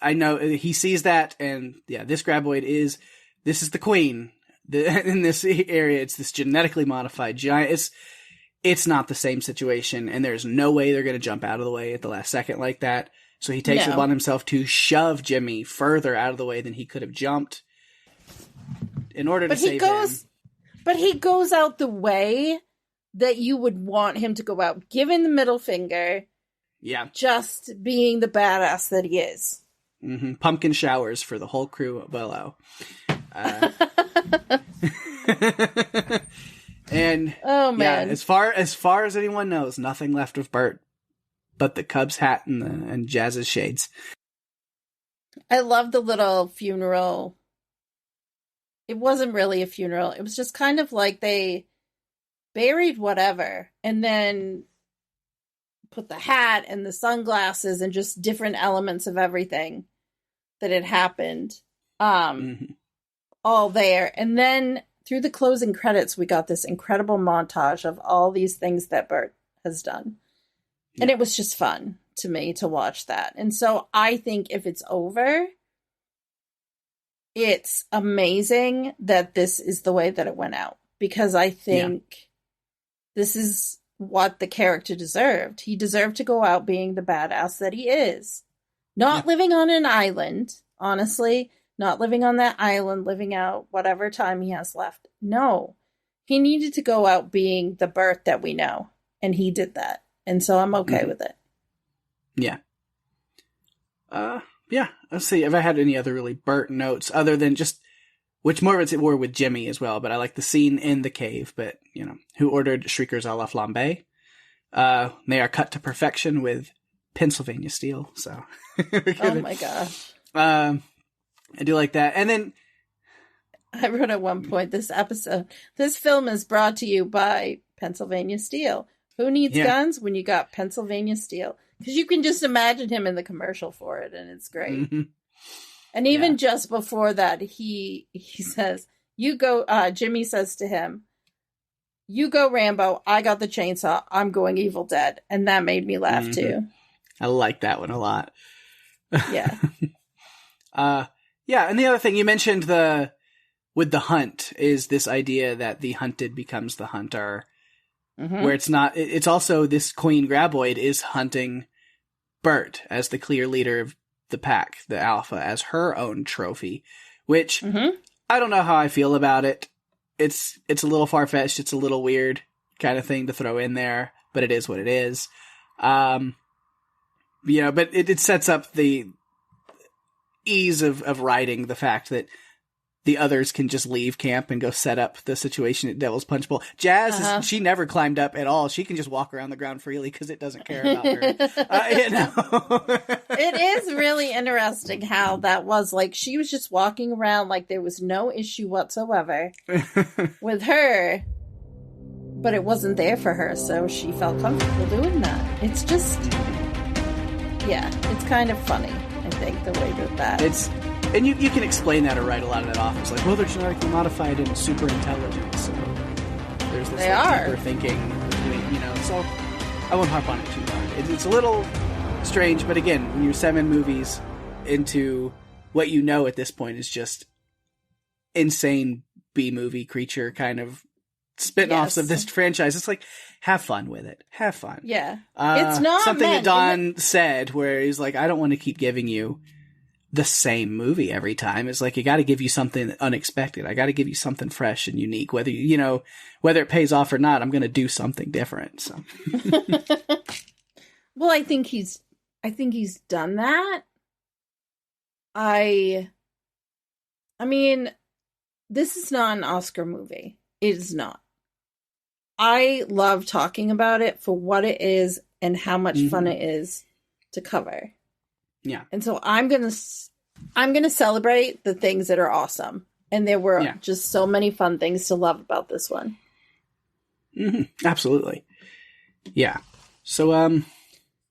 I know he sees that, and this graboid this is the queen. In this area, it's this genetically modified giant. It's not the same situation, and there's no way they're going to jump out of the way at the last second like that. So he takes it upon himself to shove Jimmy further out of the way than he could have jumped in order to save him. But he goes out the way that you would want him to go out, giving the middle finger. Yeah. Just being the badass that he is. Mm-hmm. Pumpkin showers for the whole crew below. And oh man, as far as anyone knows, nothing left of Bert but the Cubs hat and Jazz's shades. I love the little funeral. It wasn't really a funeral. It was just kind of like they buried whatever and then put the hat and the sunglasses and just different elements of everything that had happened all there. And then through the closing credits, we got this incredible montage of all these things that Bert has done. Yeah. And it was just fun to me to watch that. And so I think if it's over, it's amazing that this is the way that it went out. Because I think this is what the character deserved. He deserved to go out being the badass that he is. Not living on an island, honestly. Not living on that island, living out whatever time he has left. No. He needed to go out being the Bert that we know. And he did that. And so I'm okay with it. Yeah. Let's see if I had any other really Bert notes other than just, which more of it's were with Jimmy as well, but I like the scene in the cave, but, who ordered Shriekers a la flambe. They are cut to perfection with Pennsylvania steel, so. Oh my gosh. I do like that. And then I wrote at one point this film is brought to you by Pennsylvania Steel. Who needs guns when you got Pennsylvania Steel? Because you can just imagine him in the commercial for it, and it's great. Mm-hmm. And even just before that, he says, "You go." Jimmy says to him, "You go, Rambo. I got the chainsaw. I'm going Evil Dead," and that made me laugh too. I like that one a lot. Yeah. And the other thing you mentioned with the hunt is this idea that the hunted becomes the hunter, where it's also this Queen Graboid is hunting Bert as the clear leader of the pack, the alpha, as her own trophy, which I don't know how I feel about it. It's a little far-fetched. It's a little weird kind of thing to throw in there, but it is what it is. But it sets up the ease of writing the fact that the others can just leave camp and go set up the situation at Devil's Punch Bowl. Jazz, she never climbed up at all. She can just walk around the ground freely because it doesn't care about her. It is really interesting how that was. Like, she was just walking around like there was no issue whatsoever with her, but it wasn't there for her, so she felt comfortable doing that. It's just, it's kind of funny. I think the way that and you can explain that or write a lot of that off. It's like, well, they're genetically modified and super intelligent, so there's this deeper thinking between, so I won't harp on it too hard. It's a little strange, but again, when you're 7 movies into what at this point is just insane B-movie creature kind of spin-offs of this franchise, it's like, have fun with it. Have fun. Yeah. It's not something that Don said where he's like, I don't want to keep giving you the same movie every time. It's like, you got to give you something unexpected. I got to give you something fresh and unique. Whether whether it pays off or not, I'm going to do something different. So, well, I think he's done that. I mean, this is not an Oscar movie. It is not. I love talking about it for what it is and how much fun it is to cover. Yeah. And so I'm going to celebrate the things that are awesome. And there were just so many fun things to love about this one. Mm-hmm. Absolutely. Yeah. So,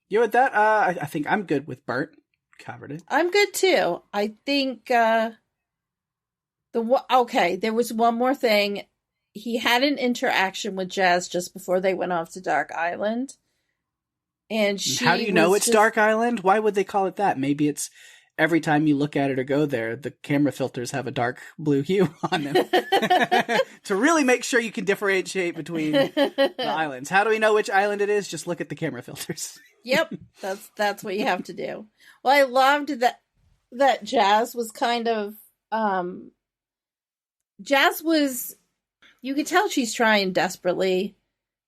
You with that? I think I'm good with Bert. Covered it. I'm good too. I think okay, there was one more thing. He had an interaction with Jazz just before they went off to Dark Island. And how do you know it's Dark Island? Why would they call it that? Maybe it's every time you look at it or go there, the camera filters have a dark blue hue on them to really make sure you can differentiate between the islands. How do we know which island it is? Just look at the camera filters. Yep, that's what you have to do. Well, I loved that Jazz was kind of Jazz was, you could tell she's trying desperately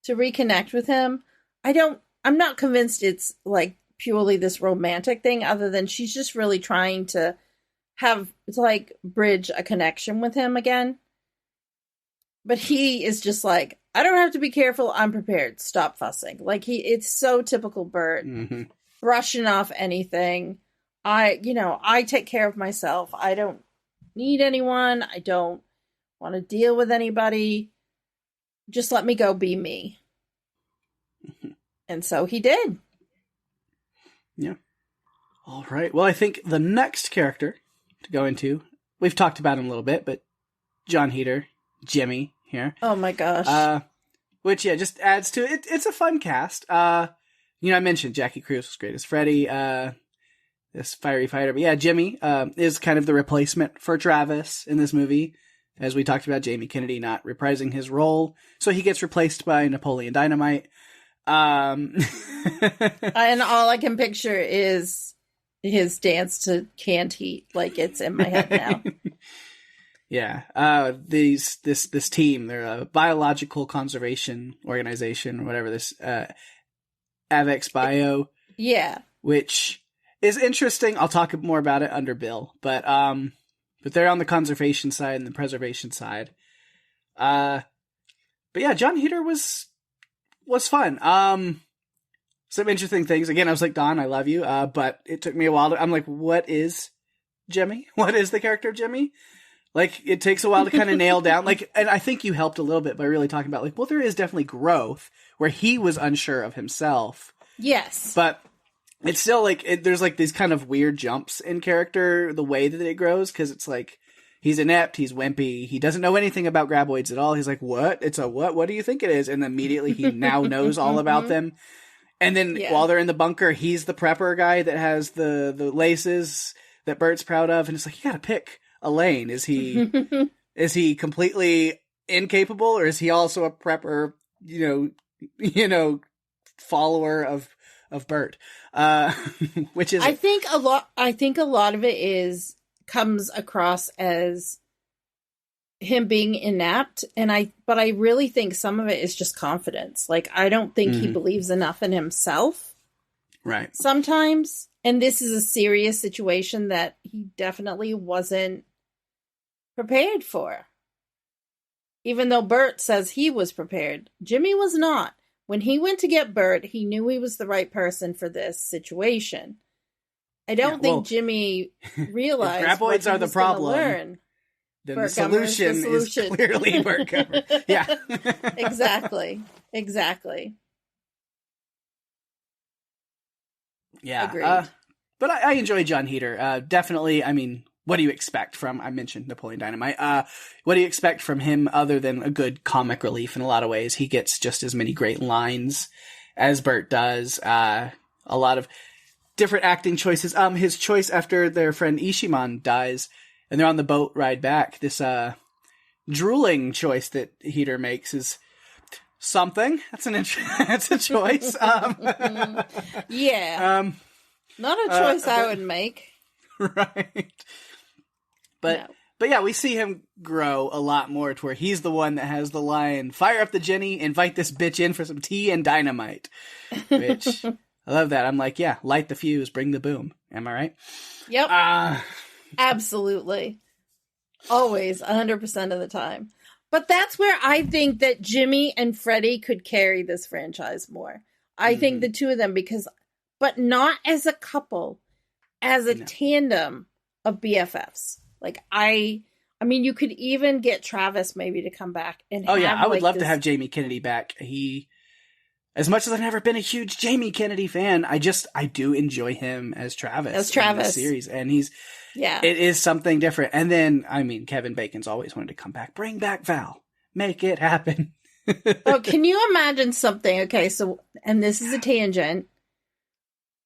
to reconnect with him. I'm not convinced it's like purely this romantic thing, other than she's just really trying to bridge a connection with him again. But he is just like, I don't have to be careful. I'm prepared. Stop fussing. Like it's so typical Bert, brushing off anything. I take care of myself. I don't need anyone. I don't want to deal with anybody. Just let me go be me. And so he did. Yeah. All right. Well, I think the next character to go into, we've talked about him a little bit, but Jon Heder, Jimmy here. Oh my gosh. Which, yeah, just adds to it. It's a fun cast. I mentioned Jackie Cruz was great as Freddy, this fiery fighter. But yeah, Jimmy is kind of the replacement for Travis in this movie. As we talked about, Jamie Kennedy not reprising his role. So he gets replaced by Napoleon Dynamite. And all I can picture is his dance to Canned Heat. Like, it's in my head now. Yeah. This team, they're a biological conservation organization, or whatever this, Avex Bio. Yeah. Which is interesting. I'll talk more about it under Bill, but they're on the conservation side and the preservation side. But yeah, Jon Heder was fun. Some interesting things. Again, I was like, Don, I love you. But it took me a while I'm like, what is Jimmy? What is the character of Jimmy? Like, it takes a while to kind of nail down. Like, and I think you helped a little bit by really talking about, like, well, there is definitely growth where he was unsure of himself. Yes. But it's still like, there's like these kind of weird jumps in character, the way that it grows, because it's like, he's inept, he's wimpy, he doesn't know anything about graboids at all. He's like, what? It's a what? What do you think it is? And immediately he now knows all about them. And then while they're in the bunker, he's the prepper guy that has the laces that Bert's proud of. And it's like, you gotta pick a lane. Is he completely incapable, or is he also a prepper, follower of Bert? Which is, I think a lot of it comes across as him being inept, but I really think some of it is just confidence. Like, I don't think he believes enough in himself. Right. Sometimes. And this is a serious situation that he definitely wasn't prepared for. Even though Bert says he was prepared, Jimmy was not. When he went to get Bert, he knew he was the right person for this situation. I don't think Jimmy realized if graboids are the problem. Learn. Then the solution is clearly Bert Gummer. Yeah. Exactly. Yeah. Agreed. But I enjoy Jon Heder. Definitely, I mean, what do you expect from, I mentioned Napoleon Dynamite. What do you expect from him other than a good comic relief in a lot of ways? He gets just as many great lines as Bert does. A lot of different acting choices. His choice after their friend Ishiman dies and they're on the boat ride back, this drooling choice that Heder makes is something. That's that's a choice. Yeah. Not a choice I would make. Right. But yeah, we see him grow a lot more to where he's the one that has the line, fire up the Jenny, invite this bitch in for some tea and dynamite. Which, I love that. I'm like, yeah, light the fuse, bring the boom. Am I right? Yep. Absolutely. Always, 100% of the time. But that's where I think that Jimmy and Freddy could carry this franchise more. I think the two of them, but not as a couple, as a tandem of BFFs. Like, I mean, you could even get Travis maybe to come back and I would love to have Jamie Kennedy back. as much as I've never been a huge Jamie Kennedy fan, I do enjoy him as Travis. In this series. And it is something different. And then, I mean, Kevin Bacon's always wanted to come back. Bring back Val. Make it happen. Oh, can you imagine something? Okay, so, and this is a tangent.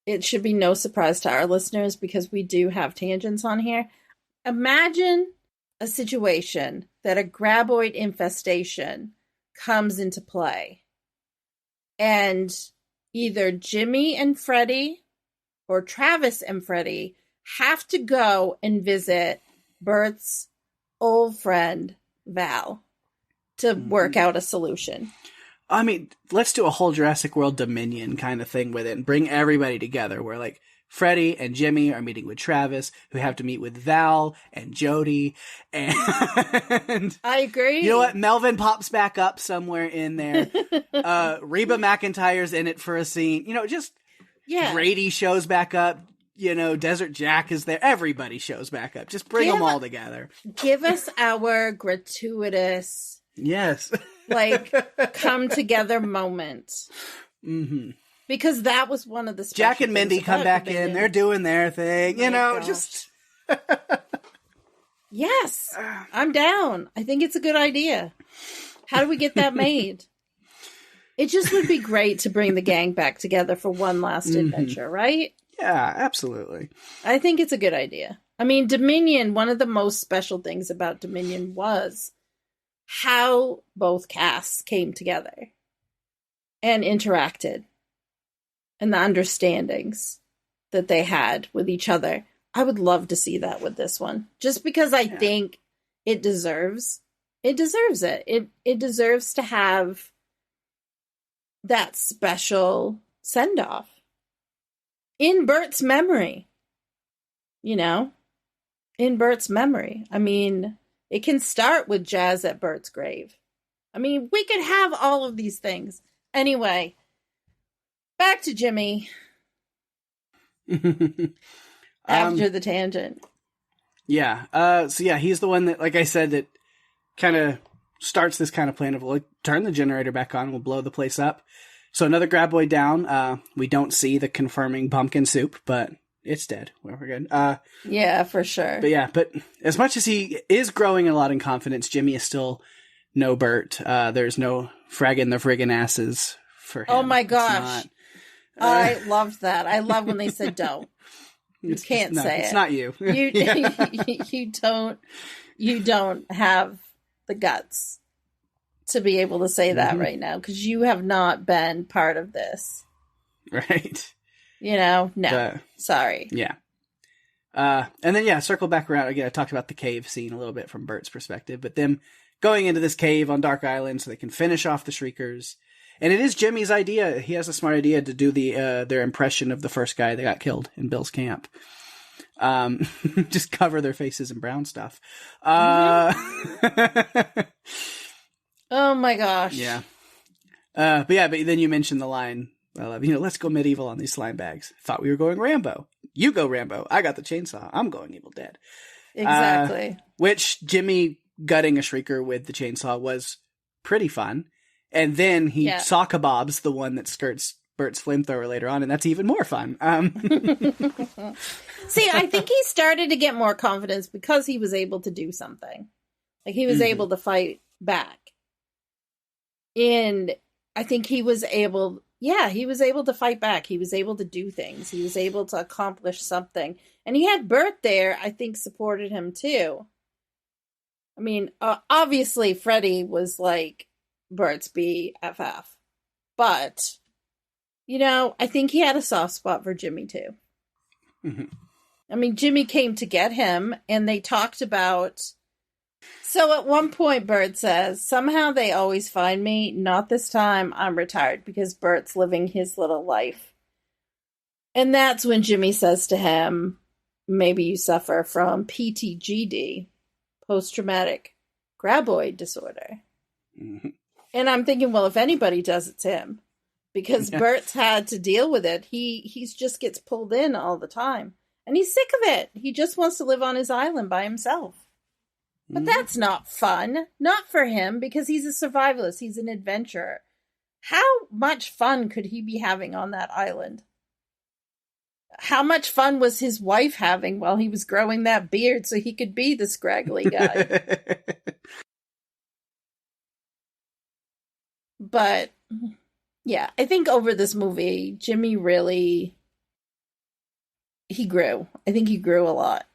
It should be no surprise to our listeners because we do have tangents on here. Imagine a situation that a graboid infestation comes into play. And either Jimmy and Freddie or Travis and Freddie have to go and visit Bert's old friend, Val, to work out a solution. I mean, let's do a whole Jurassic World Dominion kind of thing with it and bring everybody together where, like, Freddie and Jimmy are meeting with Travis, who have to meet with Val and Jody, and I agree. You know what? Melvin pops back up somewhere in there. Reba McEntire's in it for a scene. You know, just Grady shows back up. You know, Desert Jack is there. Everybody shows back up. Just bring them all together. Give us our gratuitous, like, come together moment. Mm-hmm. Because that was one of the special Jack and Mindy come back in. They're doing their thing. You know, just... Yes, I'm down. I think it's a good idea. How do we get that made? It just would be great to bring the gang back together for one last adventure, right? Yeah, absolutely. I think it's a good idea. I mean, Dominion, one of the most special things about Dominion was how both casts came together and interacted. And the understandings that they had with each other. I would love to see that with this one. Just because I think it deserves it. It deserves to have that special send-off. In Bert's memory. You know? In Bert's memory. I mean, it can start with jazz at Bert's grave. I mean, we could have all of these things. Anyway... Back to Jimmy. After the tangent. Yeah. So yeah, he's the one that, like I said, that kind of starts this kind of plan of, like, turn the generator back on, we'll blow the place up. So another graboid down. We don't see the confirming pumpkin soup, but it's dead. Well, we're good. Yeah, for sure. But as much as he is growing a lot in confidence, Jimmy is still no Bert. There's no fragging the friggin' asses for him. Oh my gosh. I loved that. I love when they said don't. You can't say it. It's not you. You don't have the guts to be able to say that right now because you have not been part of this. Right. You know? No. Sorry. Yeah. And then, circle back around. Again, I talked about the cave scene a little bit from Bert's perspective, but them going into this cave on Dark Island so they can finish off the Shriekers. And it is Jimmy's idea. He has a smart idea to do their impression of the first guy that got killed in Bill's camp. Just cover their faces in brown stuff. Oh my gosh. Yeah. But then you mentioned the line, let's go medieval on these slime bags. Thought we were going Rambo. You go Rambo. I got the chainsaw. I'm going Evil Dead. Exactly. Which Jimmy gutting a Shrieker with the chainsaw was pretty fun. And then he saw kebabs, the one that skirts Bert's flamethrower later on, and that's even more fun. See, I think he started to get more confidence because he was able to do something. Like, he was able to fight back. And I think he was able to fight back. He was able to do things. He was able to accomplish something. And he had Bert there, I think, supported him too. I mean, obviously, Freddie was like Bert's BFF. But, I think he had a soft spot for Jimmy too. Mm-hmm. I mean, Jimmy came to get him, and they talked about... So at one point, Bert says, somehow they always find me. Not this time. I'm retired because Bert's living his little life. And that's when Jimmy says to him, maybe you suffer from PTGD, post-traumatic graboid disorder. Mm-hmm. And I'm thinking, well, if anybody does, it's him. Because Bert's had to deal with it. He just gets pulled in all the time. And he's sick of it. He just wants to live on his island by himself. But that's not fun. Not for him, because he's a survivalist. He's an adventurer. how much fun could he be having on that island? How much fun was his wife having while he was growing that beard so he could be the scraggly guy? But, yeah, I think over this movie, Jimmy really, he grew. I think he grew a lot.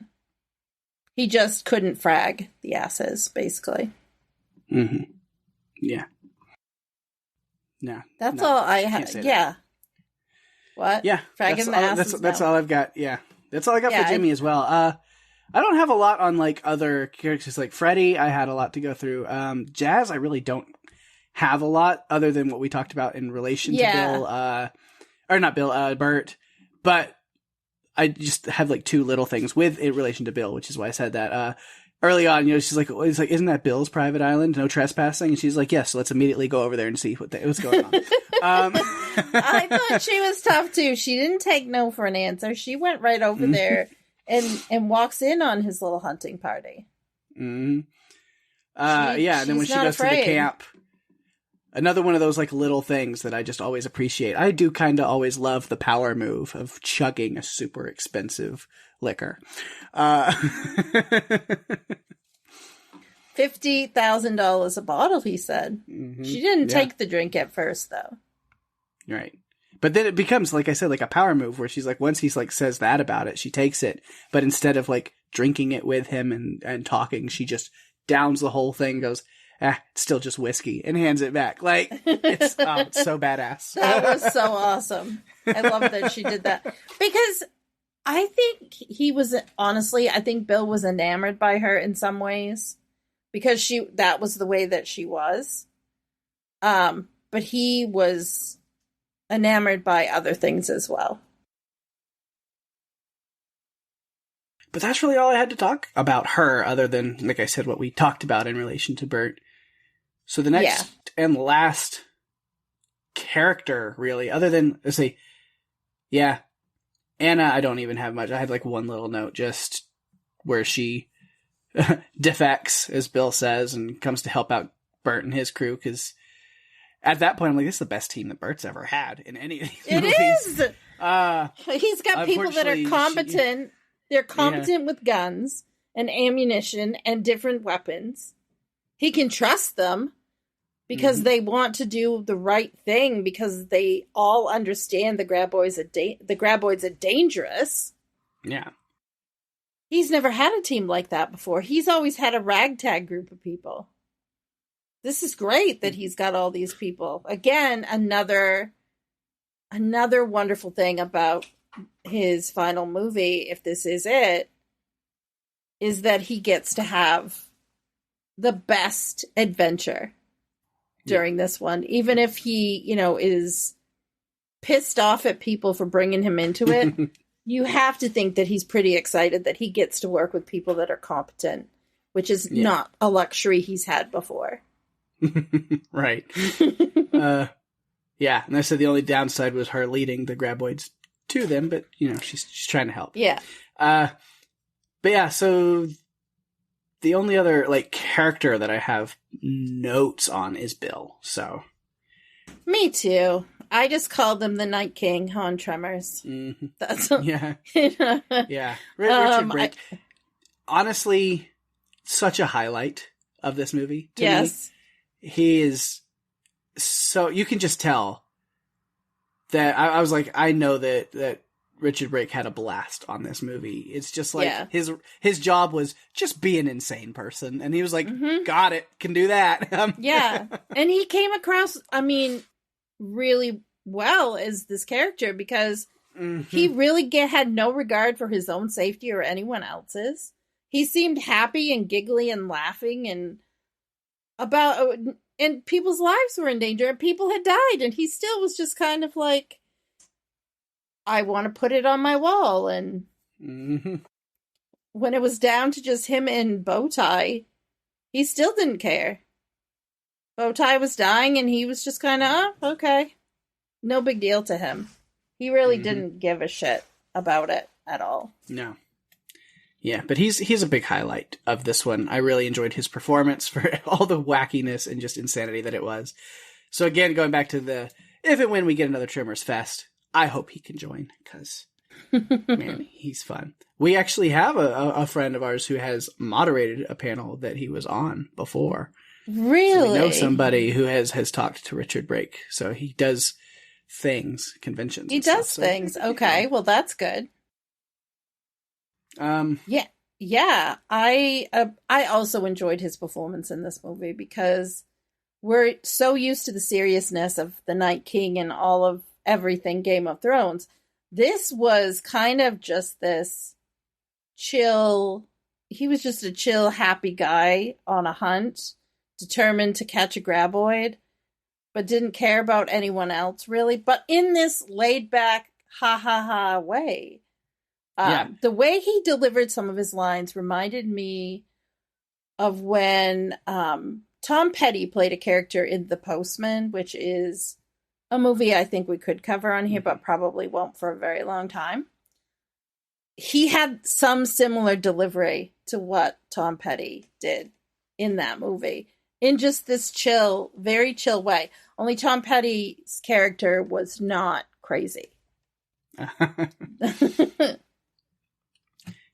He just couldn't frag the asses, basically. Mm-hmm. Yeah. No. That's all I have. Yeah. That. What? Yeah. Fragging the asses. That's all I've got. Yeah. That's all I got for Jimmy as well. I don't have a lot on like other characters like Freddy. I had a lot to go through. Jazz, I really don't have a lot other than what we talked about in relation to Bill, or not Bill, Bert. But I just have like two little things in relation to Bill, which is why I said that. Early on, she's like, isn't that Bill's private island? No trespassing? And she's like, yes, so let's immediately go over there and see what's going on. I thought she was tough too. She didn't take no for an answer. She went right over there and walks in on his little hunting party. Mm-hmm. And then when she goes to the camp, another one of those like little things that I just always appreciate. I do kind of always love the power move of chugging a super expensive liquor. $50,000 a bottle, he said. Mm-hmm. She didn't take the drink at first, though. Right. But then it becomes, like I said, like a power move where she's like, once he's like says that about it, she takes it. But instead of like drinking it with him and talking, she just downs the whole thing, goes, it's still just whiskey, and hands it back. Like, it's so badass. That was so awesome. I love that she did that. Because I think I think Bill was enamored by her in some ways. Because that was the way that she was. But he was enamored by other things as well. But that's really all I had to talk about her, other than, like I said, what we talked about in relation to Bert. So the next and last character, really, other than, let's say, Anna, I don't even have much. I had like one little note just where she defects, as Bill says, and comes to help out Bert and his crew, because at that point I'm like, this is the best team that Bert's ever had in any of these movies. It is! He's got people that are competent. They're competent with guns and ammunition and different weapons. He can trust them because they want to do the right thing, because they all understand the graboids are dangerous. Yeah. He's never had a team like that before. He's always had a ragtag group of people. This is great that he's got all these people. Again, another wonderful thing about his final movie, if this is it, is that he gets to have the best adventure during this one. Even if he, is pissed off at people for bringing him into it. You have to think that he's pretty excited that he gets to work with people that are competent, which is not a luxury he's had before. Right. And I said the only downside was her leading the graboids to them, but, she's trying to help. Yeah. So the only other, like, character that I have notes on is Bill, so. Me too. I just called him the Night King on Tremors. Mm-hmm. That's yeah. Richard Brake. Honestly, such a highlight of this movie to me. He is so, you can just tell that I was like, I know that Richard Brake had a blast on this movie. It's just like his job was just be an insane person, and he was like, got it, can do that. And he came across, really well as this character, because he really had no regard for his own safety or anyone else's. He seemed happy and giggly and laughing and people's lives were in danger and people had died, and he still was just kind of like, I want to put it on my wall. And when it was down to just him and Bowtie, he still didn't care. Bowtie was dying, and he was just kind of, okay. No big deal to him. He really didn't give a shit about it at all. No. Yeah, but he's a big highlight of this one. I really enjoyed his performance for all the wackiness and just insanity that it was. So again, going back to if and when we get another Tremors Fest, I hope he can join, because, man, he's fun. We actually have a friend of ours who has moderated a panel that he was on before. Really? So we know somebody who has talked to Richard Brake. So he does things, conventions. He does things. Okay, well, that's good. Yeah. I also enjoyed his performance in this movie, because we're so used to the seriousness of the Night King and all of everything Game of Thrones. This was kind of just this chill. He was just a chill, happy guy on a hunt, determined to catch a graboid, but didn't care about anyone else really. But in this laid back, ha ha ha way. The way he delivered some of his lines reminded me of when Tom Petty played a character in The Postman, which is a movie I think we could cover on here, but probably won't for a very long time. He had some similar delivery to what Tom Petty did in that movie, in just this chill, very chill way. Only Tom Petty's character was not crazy.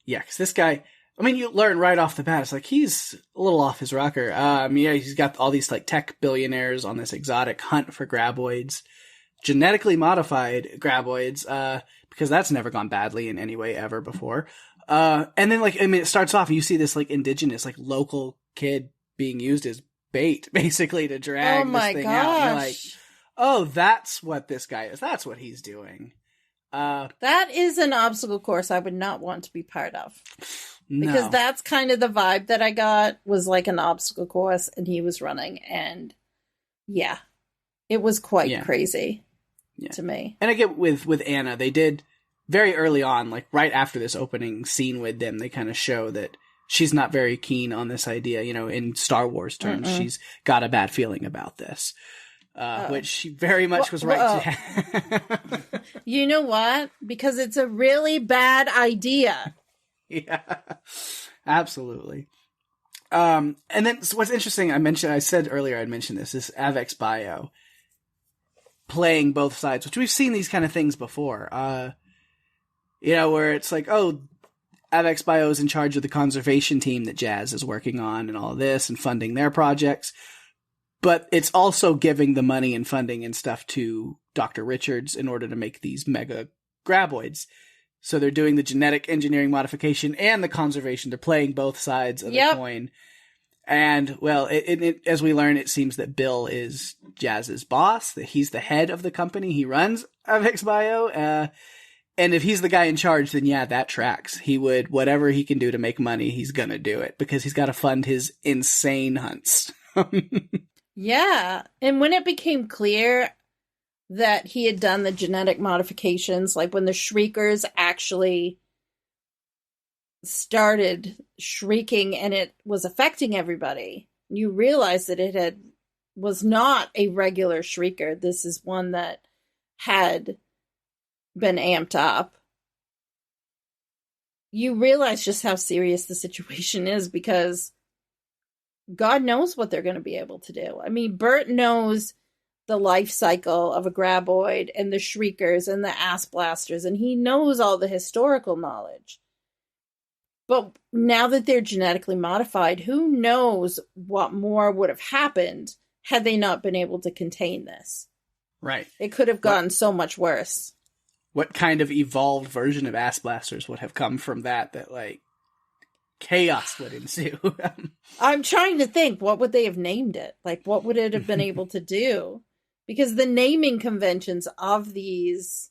Yeah, because this guy, I mean, you learn right off the bat, it's like, he's a little off his rocker. He's got all these, like, tech billionaires on this exotic hunt for graboids, genetically modified graboids, because that's never gone badly in any way ever before. And then, like, I mean, it starts off, and you see this, like, indigenous, like, local kid being used as bait, basically, to drag this thing out. And you're like, oh, that's what this guy is. That's what he's doing. That is an obstacle course I would not want to be part of. No. Because that's kind of the vibe that I got, was like an obstacle course, and he was running, and yeah, it was quite crazy to me. And I get with Anna, they did very early on, like right after this opening scene with them, they kind of show that she's not very keen on this idea, in Star Wars terms. She's got a bad feeling about this. Which she very much was right to have. You know what? Because it's a really bad idea. Yeah, absolutely. And then what's interesting, I said earlier I'd mentioned this Avex Bio playing both sides, which we've seen these kind of things before. Where it's like, oh, Avex Bio is in charge of the conservation team that Jazz is working on and all this and funding their projects. But it's also giving the money and funding and stuff to Dr. Richards in order to make these mega graboids. So they're doing the genetic engineering modification and the conservation. They're playing both sides of the coin. And, well, as we learn, it seems that Bill is Jazz's boss, that he's the head of the company. He runs Avex Bio. And if he's the guy in charge, then yeah, that tracks. He would, whatever he can do to make money, he's going to do it, because he's got to fund his insane hunts. Yeah, and when it became clear that he had done the genetic modifications, like when the Shriekers actually started shrieking and it was affecting everybody, you realize that it was not a regular Shrieker. This is one that had been amped up. You realize just how serious the situation is, because God knows what they're going to be able to do. I mean, Bert knows the life cycle of a graboid and the Shriekers and the ass blasters, and he knows all the historical knowledge. But now that they're genetically modified, who knows what more would have happened had they not been able to contain this. Right. It could have gotten so much worse. What kind of evolved version of ass blasters would have come from that, like, chaos would ensue? I'm trying to think, what would they have named it? Like, what would it have been able to do? Because the naming conventions of these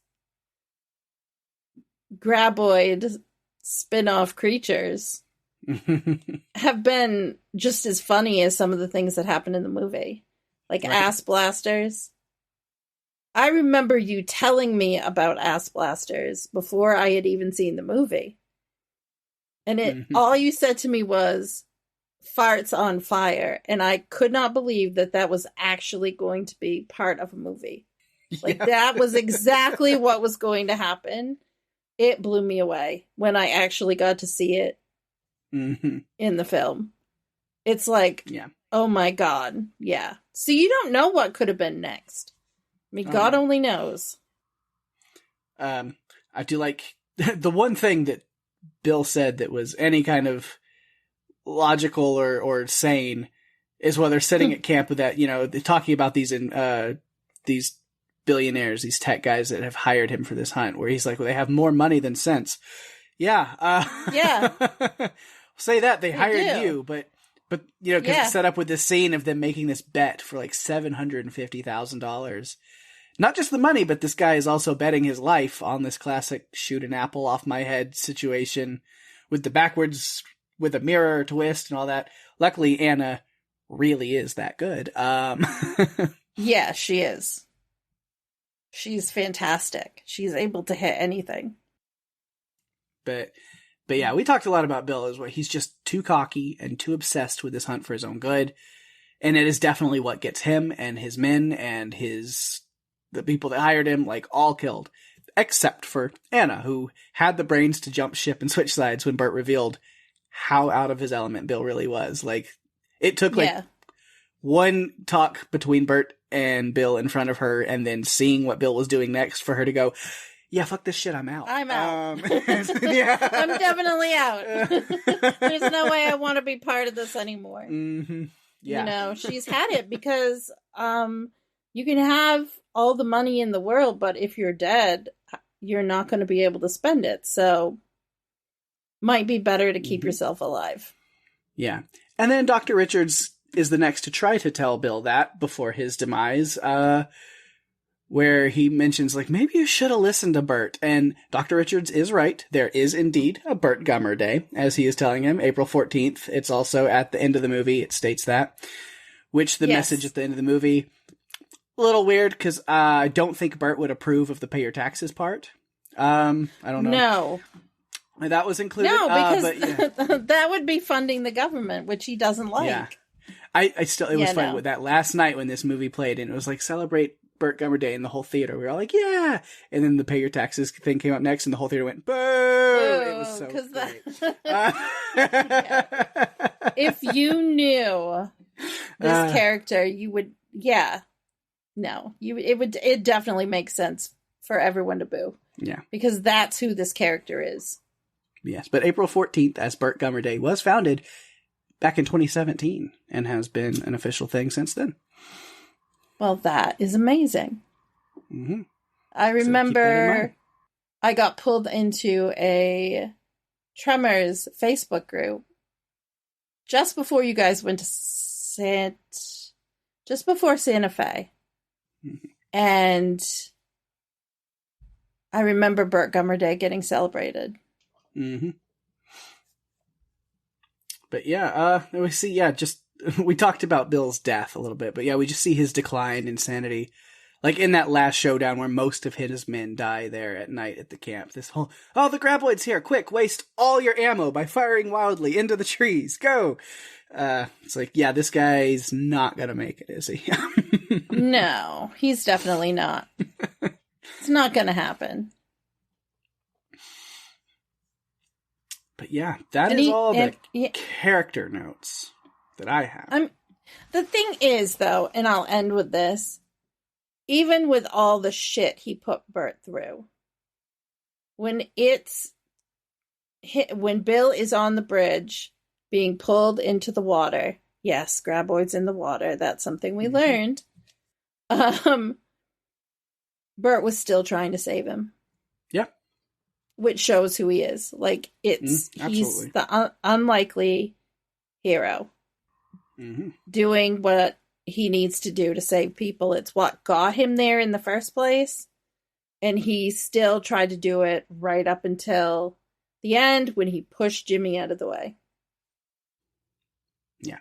graboid spin-off creatures have been just as funny as some of the things that happened in the movie. Like ass blasters. I remember you telling me about ass blasters before I had even seen the movie. And all you said to me was, farts on fire. And I could not believe that that was actually going to be part of a movie. Like, that was exactly what was going to happen. It blew me away when I actually got to see it in the film. It's like, Oh my god. Yeah. So you don't know what could have been next. I mean, God only knows. I do like the one thing that Bill said that was any kind of logical or sane is while they're sitting at camp with that, they're talking about these billionaires, these tech guys that have hired him for this hunt, where he's like, well, they have more money than sense. Yeah. Yeah. Say that they hired do. you, but because it's set up with this scene of them making this bet for like $750,000. Not just the money, but this guy is also betting his life on this classic shoot an apple off my head situation with the backwards, with a mirror twist and all that. Luckily, Anna really is that good. Yeah, she is. She's fantastic. She's able to hit anything. But yeah, we talked a lot about Bill as well. He's just too cocky and too obsessed with this hunt for his own good. And it is definitely what gets him and his men and the people that hired him, like, all killed. Except for Anna, who had the brains to jump ship and switch sides when Bert revealed how out of his element Bill really was. Like, it took, one talk between Bert and Bill in front of her, and then seeing what Bill was doing next for her to go, yeah, fuck this shit, I'm out. I'm out. Yeah. I'm definitely out. There's no way I want to be part of this anymore. Mm-hmm. Yeah. She's had it because you can have all the money in the world, but if you're dead, you're not going to be able to spend it. So might be better to keep yourself alive. Yeah. And then Dr. Richards is the next to try to tell Bill that before his demise, where he mentions, like, maybe you should have listened to Bert. And Dr. Richards is right. There is indeed a Bert Gummer Day, as he is telling him, April 14th. It's also at the end of the movie. It states that, which the message at the end of the movie, a little weird, because I don't think Bert would approve of the pay your taxes part. I don't know. No. That was included. No, because that would be funding the government, which he doesn't like. Yeah. It was funny with that last night when this movie played, and it was like, celebrate Bert Gummer Day, and the whole theater, we were all like, yeah! And then the pay your taxes thing came up next, and the whole theater went, boo! It was so great. If you knew this character, you would, it definitely makes sense for everyone to boo. Yeah. Because that's who this character is. Yes, but April 14th, as Bert Gummer Day, was founded back in 2017, and has been an official thing since then. Well, that is amazing. Mm-hmm. I remember I got pulled into a Tremors Facebook group just before you guys went to just before Santa Fe. Mm-hmm. And I remember Bert Gummer Day getting celebrated. Mm-hmm. But we see, we talked about Bill's death a little bit, but we just see his decline in sanity. Like in that last showdown where most of his men die there at night at the camp. This whole, the graboid's here, quick, waste all your ammo by firing wildly into the trees, go! It's like, this guy's not gonna make it, is he? No, he's definitely not. It's not gonna happen. But that is all the character notes that I have. The thing is, though, and I'll end with this, even with all the shit he put Bert through, when Bill is on the bridge being pulled into the water, yes, graboids in the water, that's something we learned, Bert was still trying to save him. Yeah. Which shows who he is. Like, he's the unlikely hero. Mm-hmm. Doing what he needs to do to save people. It's what got him there in the first place. And he still tried to do it right up until the end when he pushed Jimmy out of the way. Yeah.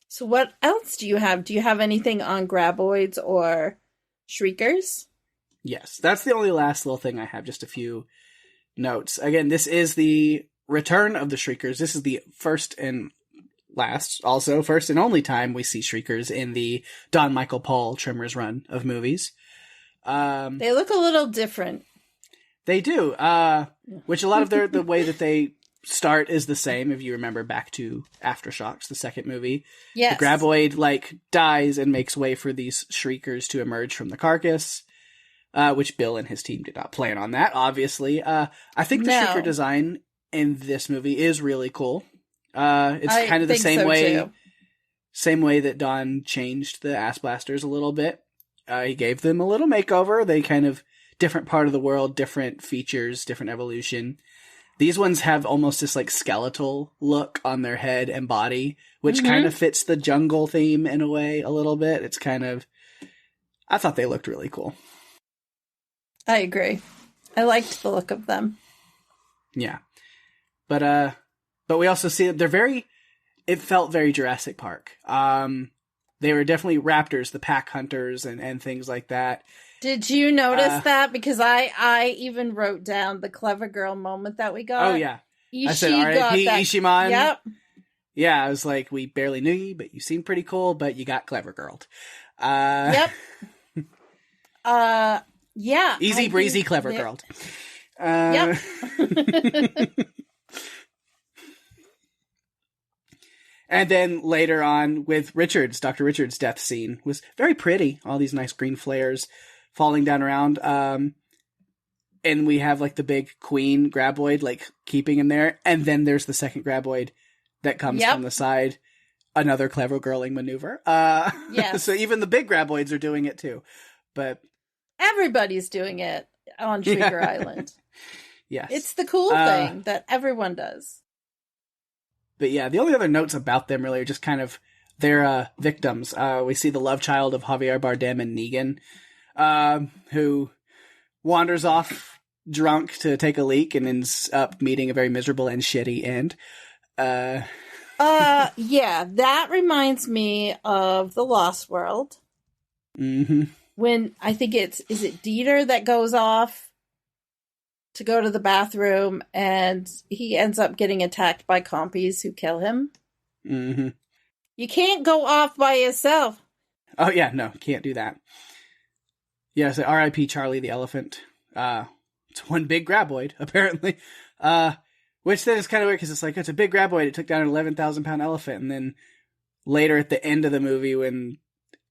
So what else do you have? Do you have anything on graboids or shriekers? Yes, that's the only last little thing I have, just a few notes. Again, this is the return of the Shriekers. This is the first and only time we see Shriekers in the Don Michael Paul Tremors run of movies. They look a little different. They do, which a lot of the way that they start is the same, if you remember back to Aftershocks, the second movie. Yes. The graboid, like, dies and makes way for these Shriekers to emerge from the carcass, which Bill and his team did not plan on that, obviously. I think the Shrieker design in this movie is really cool. It's kind of the same way that Don changed the Ass Blasters a little bit. He gave them a little makeover. They kind of, different part of the world, different features, different evolution. These ones have almost this like skeletal look on their head and body, which kind of fits the jungle theme in a way a little bit. It's kind of, I thought they looked really cool. I agree. I liked the look of them. Yeah. But we also see that it felt very Jurassic Park. They were definitely raptors, the pack hunters and things like that. Did you notice that? Because I even wrote down the clever girl moment that we got. Oh, yeah. I said, R.I.P. Ishiman. Yep. Yeah, I was like, we barely knew you, but you seem pretty cool, but you got clever girled. Yep. Yeah. Easy breezy, clever girled. Yep. And then later on with Dr. Richards' death scene was very pretty. All these nice green flares falling down around. And we have like the big queen graboid like keeping him there. And then there's the second graboid that comes from the side. Another clever girling maneuver. Yes. So even the big graboids are doing it too. But everybody's doing it on Shrieker Island. Yes. It's the cool thing that everyone does. But yeah, the only other notes about them really are just kind of their victims. We see the love child of Javier Bardem and Negan, who wanders off drunk to take a leak and ends up meeting a very miserable and shitty end. Yeah, that reminds me of The Lost World. Mm-hmm. When I think is it Dieter that goes off to go to the bathroom, and he ends up getting attacked by compies who kill him. Mm-hmm. You can't go off by yourself. Oh, yeah, no, can't do that. Yeah, so R.I.P. Charlie the Elephant. It's one big graboid, apparently. Which then is kind of weird, because it's like, it's a big graboid, it took down an 11,000-pound elephant, and then later at the end of the movie, when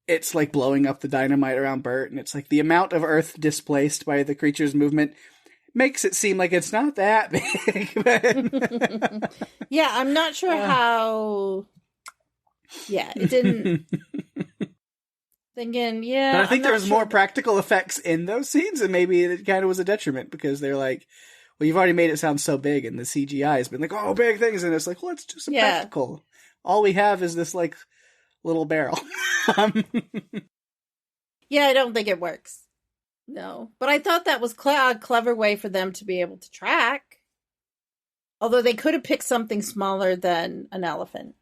it's like blowing up the dynamite around Bert, and it's like the amount of Earth displaced by the creature's movement makes it seem like it's not that big. Yeah, I'm not sure how. Yeah, it didn't. Thinking, yeah. But I think there was more practical effects in those scenes, and maybe it kind of was a detriment because they're like, well, you've already made it sound so big, and the CGI has been like, oh, big things, and it's like, well, let's do some practical. All we have is this like little barrel. Yeah, I don't think it works. No, but I thought that was a clever way for them to be able to track. Although they could have picked something smaller than an elephant.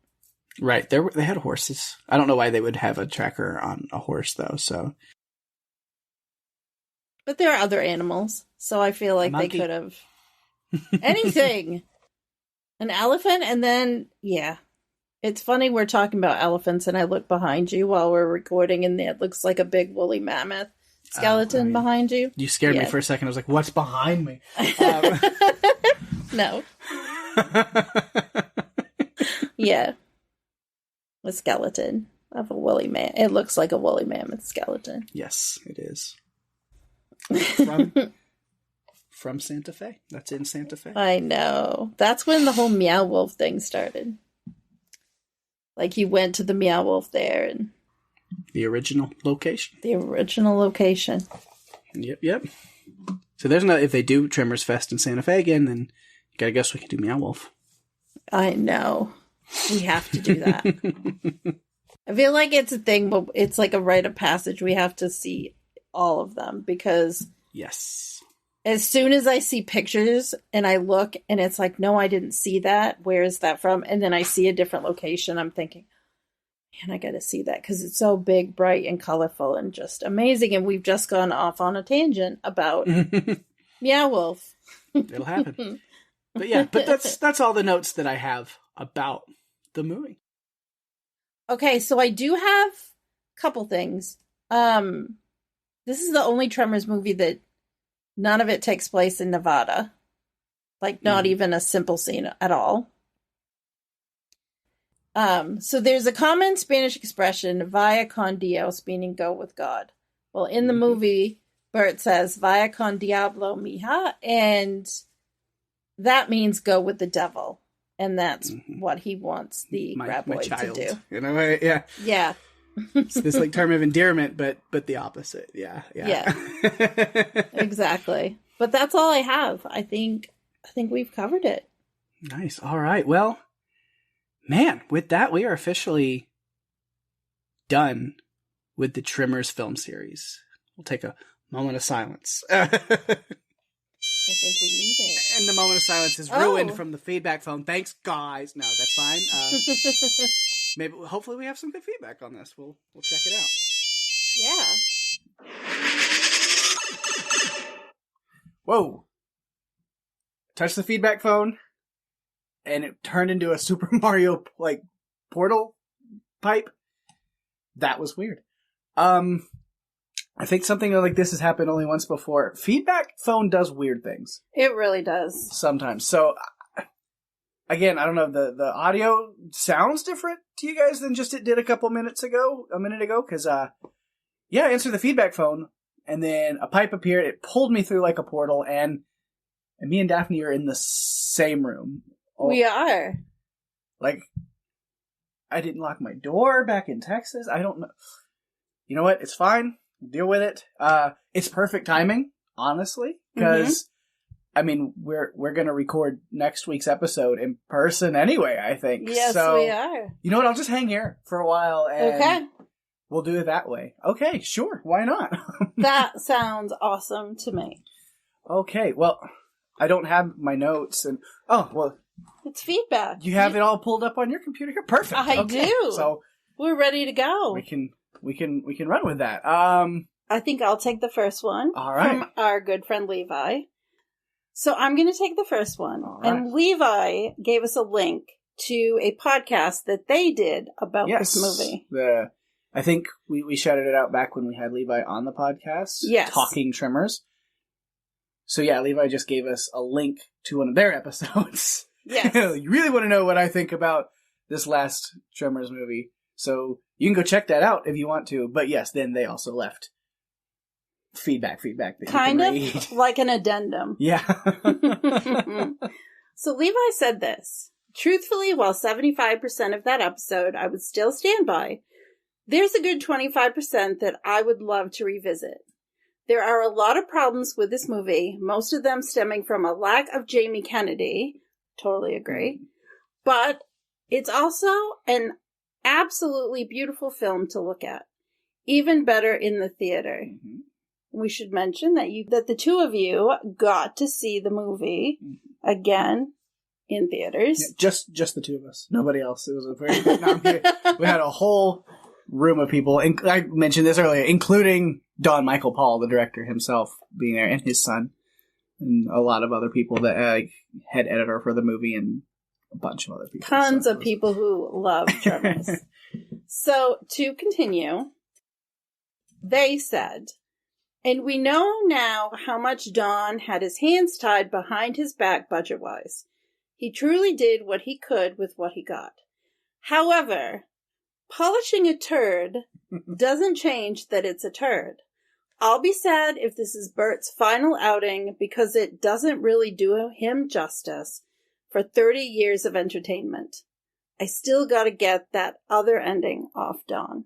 Right, they had horses. I don't know why they would have a tracker on a horse, though, so. But there are other animals, so I feel like they could have. Anything! An elephant, and then, yeah. It's funny we're talking about elephants, and I look behind you while we're recording, and it looks like a big woolly mammoth skeleton behind you. You scared me for a second. I was like, what's behind me? No. Yeah. A skeleton of a woolly man. It looks like a woolly mammoth skeleton. Yes, it is. From Santa Fe. That's in Santa Fe. I know. That's when the whole Meow Wolf thing started. Like, you went to the Meow Wolf there and... The original location. The original location. Yep. So there's no... If they do Tremors Fest in Santa Fe again, then you gotta guess we can do Meow Wolf. I know. We have to do that. I feel like it's a thing, but it's like a rite of passage. We have to see all of them because... Yes. As soon as I see pictures and I look and it's like, no, I didn't see that. Where is that from? And then I see a different location. I'm thinking, man, I got to see that because it's so big, bright, and colorful and just amazing. And we've just gone off on a tangent about Meow Wolf. It'll happen. But that's all the notes that I have about the movie. Okay, so I do have a couple things. This is the only Tremors movie that none of it takes place in Nevada. Like, not even a simple scene at all. So there's a common Spanish expression, vaya con Dios, meaning go with God. Well, in the movie, Bert says, vaya con diablo, mija, and that means go with the devil. And that's what he wants the graboid to do. In a way, yeah. Yeah. It's this like term of endearment, but the opposite. Yeah. Exactly. But that's all I have. I think we've covered it. Nice. All right. Well, man, with that, we are officially done with the Tremors film series. We'll take a moment of silence. I think we need it. And the moment of silence is ruined from the feedback phone. Thanks, guys. No, that's fine. Hopefully we have some good feedback on this. We'll check it out. Yeah. Whoa. Touch the feedback phone, and it turned into a Super Mario, like, portal pipe. That was weird. I think something like this has happened only once before. Feedback phone does weird things. It really does. Sometimes. So, again, I don't know, the audio sounds different to you guys than just it did a minute ago, because, I answered the feedback phone, and then a pipe appeared, it pulled me through like a portal, and me and Daphne are in the same room. We are. Like, I didn't lock my door back in Texas. I don't know. You know what? It's fine. Deal with it. It's perfect timing, honestly, because I mean we're going to record next week's episode in person anyway. I think. Yes, so, we are. You know what? I'll just hang here for a while, and we'll do it that way. Okay, sure. Why not? That sounds awesome to me. Okay. Well, I don't have my notes, and it's feedback. You have it all pulled up on your computer here. Perfect. I do. So we're ready to go. We can run with that. I think I'll take the first one. All right. From our good friend Levi. So I'm going to take the first one. All right. And Levi gave us a link to a podcast that they did about this movie. I think we shouted it out back when we had Levi on the podcast. Yes. Talking Tremors. So yeah, Levi just gave us a link to one of their episodes. Yes. You really want to know what I think about this last Tremors movie. So you can go check that out if you want to. But yes, then they also left feedback that kind you of can read. like an addendum. Yeah. So Levi said this. Truthfully, while 75% of that episode I would still stand by, there's a good 25% that I would love to revisit. There are a lot of problems with this movie, most of them stemming from a lack of Jamie Kennedy. Totally agree. But it's also an absolutely beautiful film to look at. Even better in the theater. Mm-hmm. We should mention that the two of you got to see the movie again in theaters. Yeah, just the two of us. Nobody else. It was a very no, I'm kidding. We had a whole room of people. I mentioned this earlier, including Don Michael Paul, the director himself, being there, and his son, and a lot of other people. That head editor for the movie, and a bunch of other people. Tons of people who love Tremors. So to continue, they said, and we know now how much Don had his hands tied behind his back budget-wise. He truly did what he could with what he got. However, polishing a turd doesn't change that it's a turd. I'll be sad if this is Bert's final outing because it doesn't really do him justice for 30 years of entertainment. I still gotta get that other ending off Don.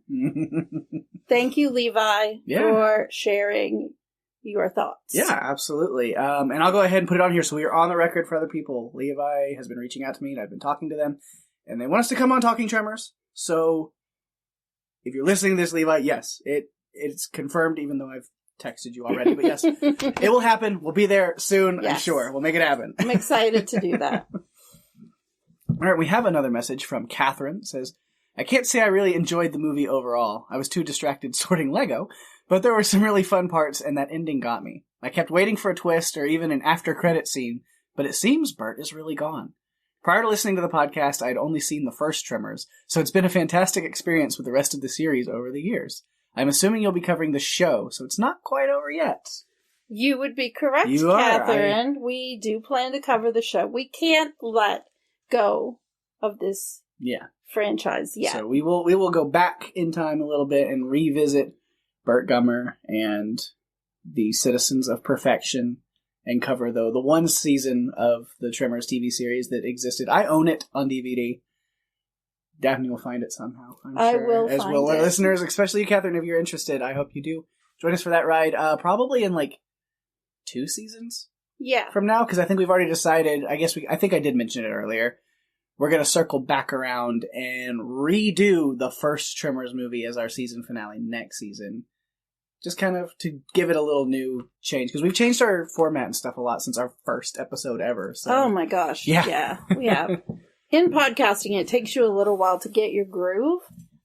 Thank you, Levi, for sharing your thoughts. Yeah, absolutely. And I'll go ahead and put it on here so we are on the record for other people. Levi has been reaching out to me, and I've been talking to them, and they want us to come on Talking Tremors. So if you're listening to this, Levi, yes, it's confirmed, even though I've texted you already. But yes, it will happen. We'll be there soon, I'm sure. We'll make it happen. I'm excited to do that. All right, we have another message from Catherine. It says, I can't say I really enjoyed the movie overall. I was too distracted sorting Lego, but there were some really fun parts, and that ending got me. I kept waiting for a twist or even an after-credit scene, but it seems Bert is really gone. Prior to listening to the podcast, I had only seen the first Tremors, so it's been a fantastic experience with the rest of the series over the years. I'm assuming you'll be covering the show, so it's not quite over yet. You would be correct, You are. Catherine. We do plan to cover the show. We can't let go of this franchise yet. So we will go back in time a little bit and revisit Burt Gummer and the Citizens of Perfection and cover, though, the one season of the Tremors TV series that existed. I own it on DVD. Daphne will find it somehow, I'm sure. I will as find will our it. listeners, especially you, Catherine, if you're interested. I hope you do. Join us for that ride, probably in, 2 seasons from now, because I think we've already decided, I think I did mention it earlier, we're going to circle back around and redo the first Tremors movie as our season finale next season. Just kind of to give it a little new change, because we've changed our format and stuff a lot since our first episode ever. So. Oh my gosh. Yeah, we have. In podcasting, it takes you a little while to get your groove.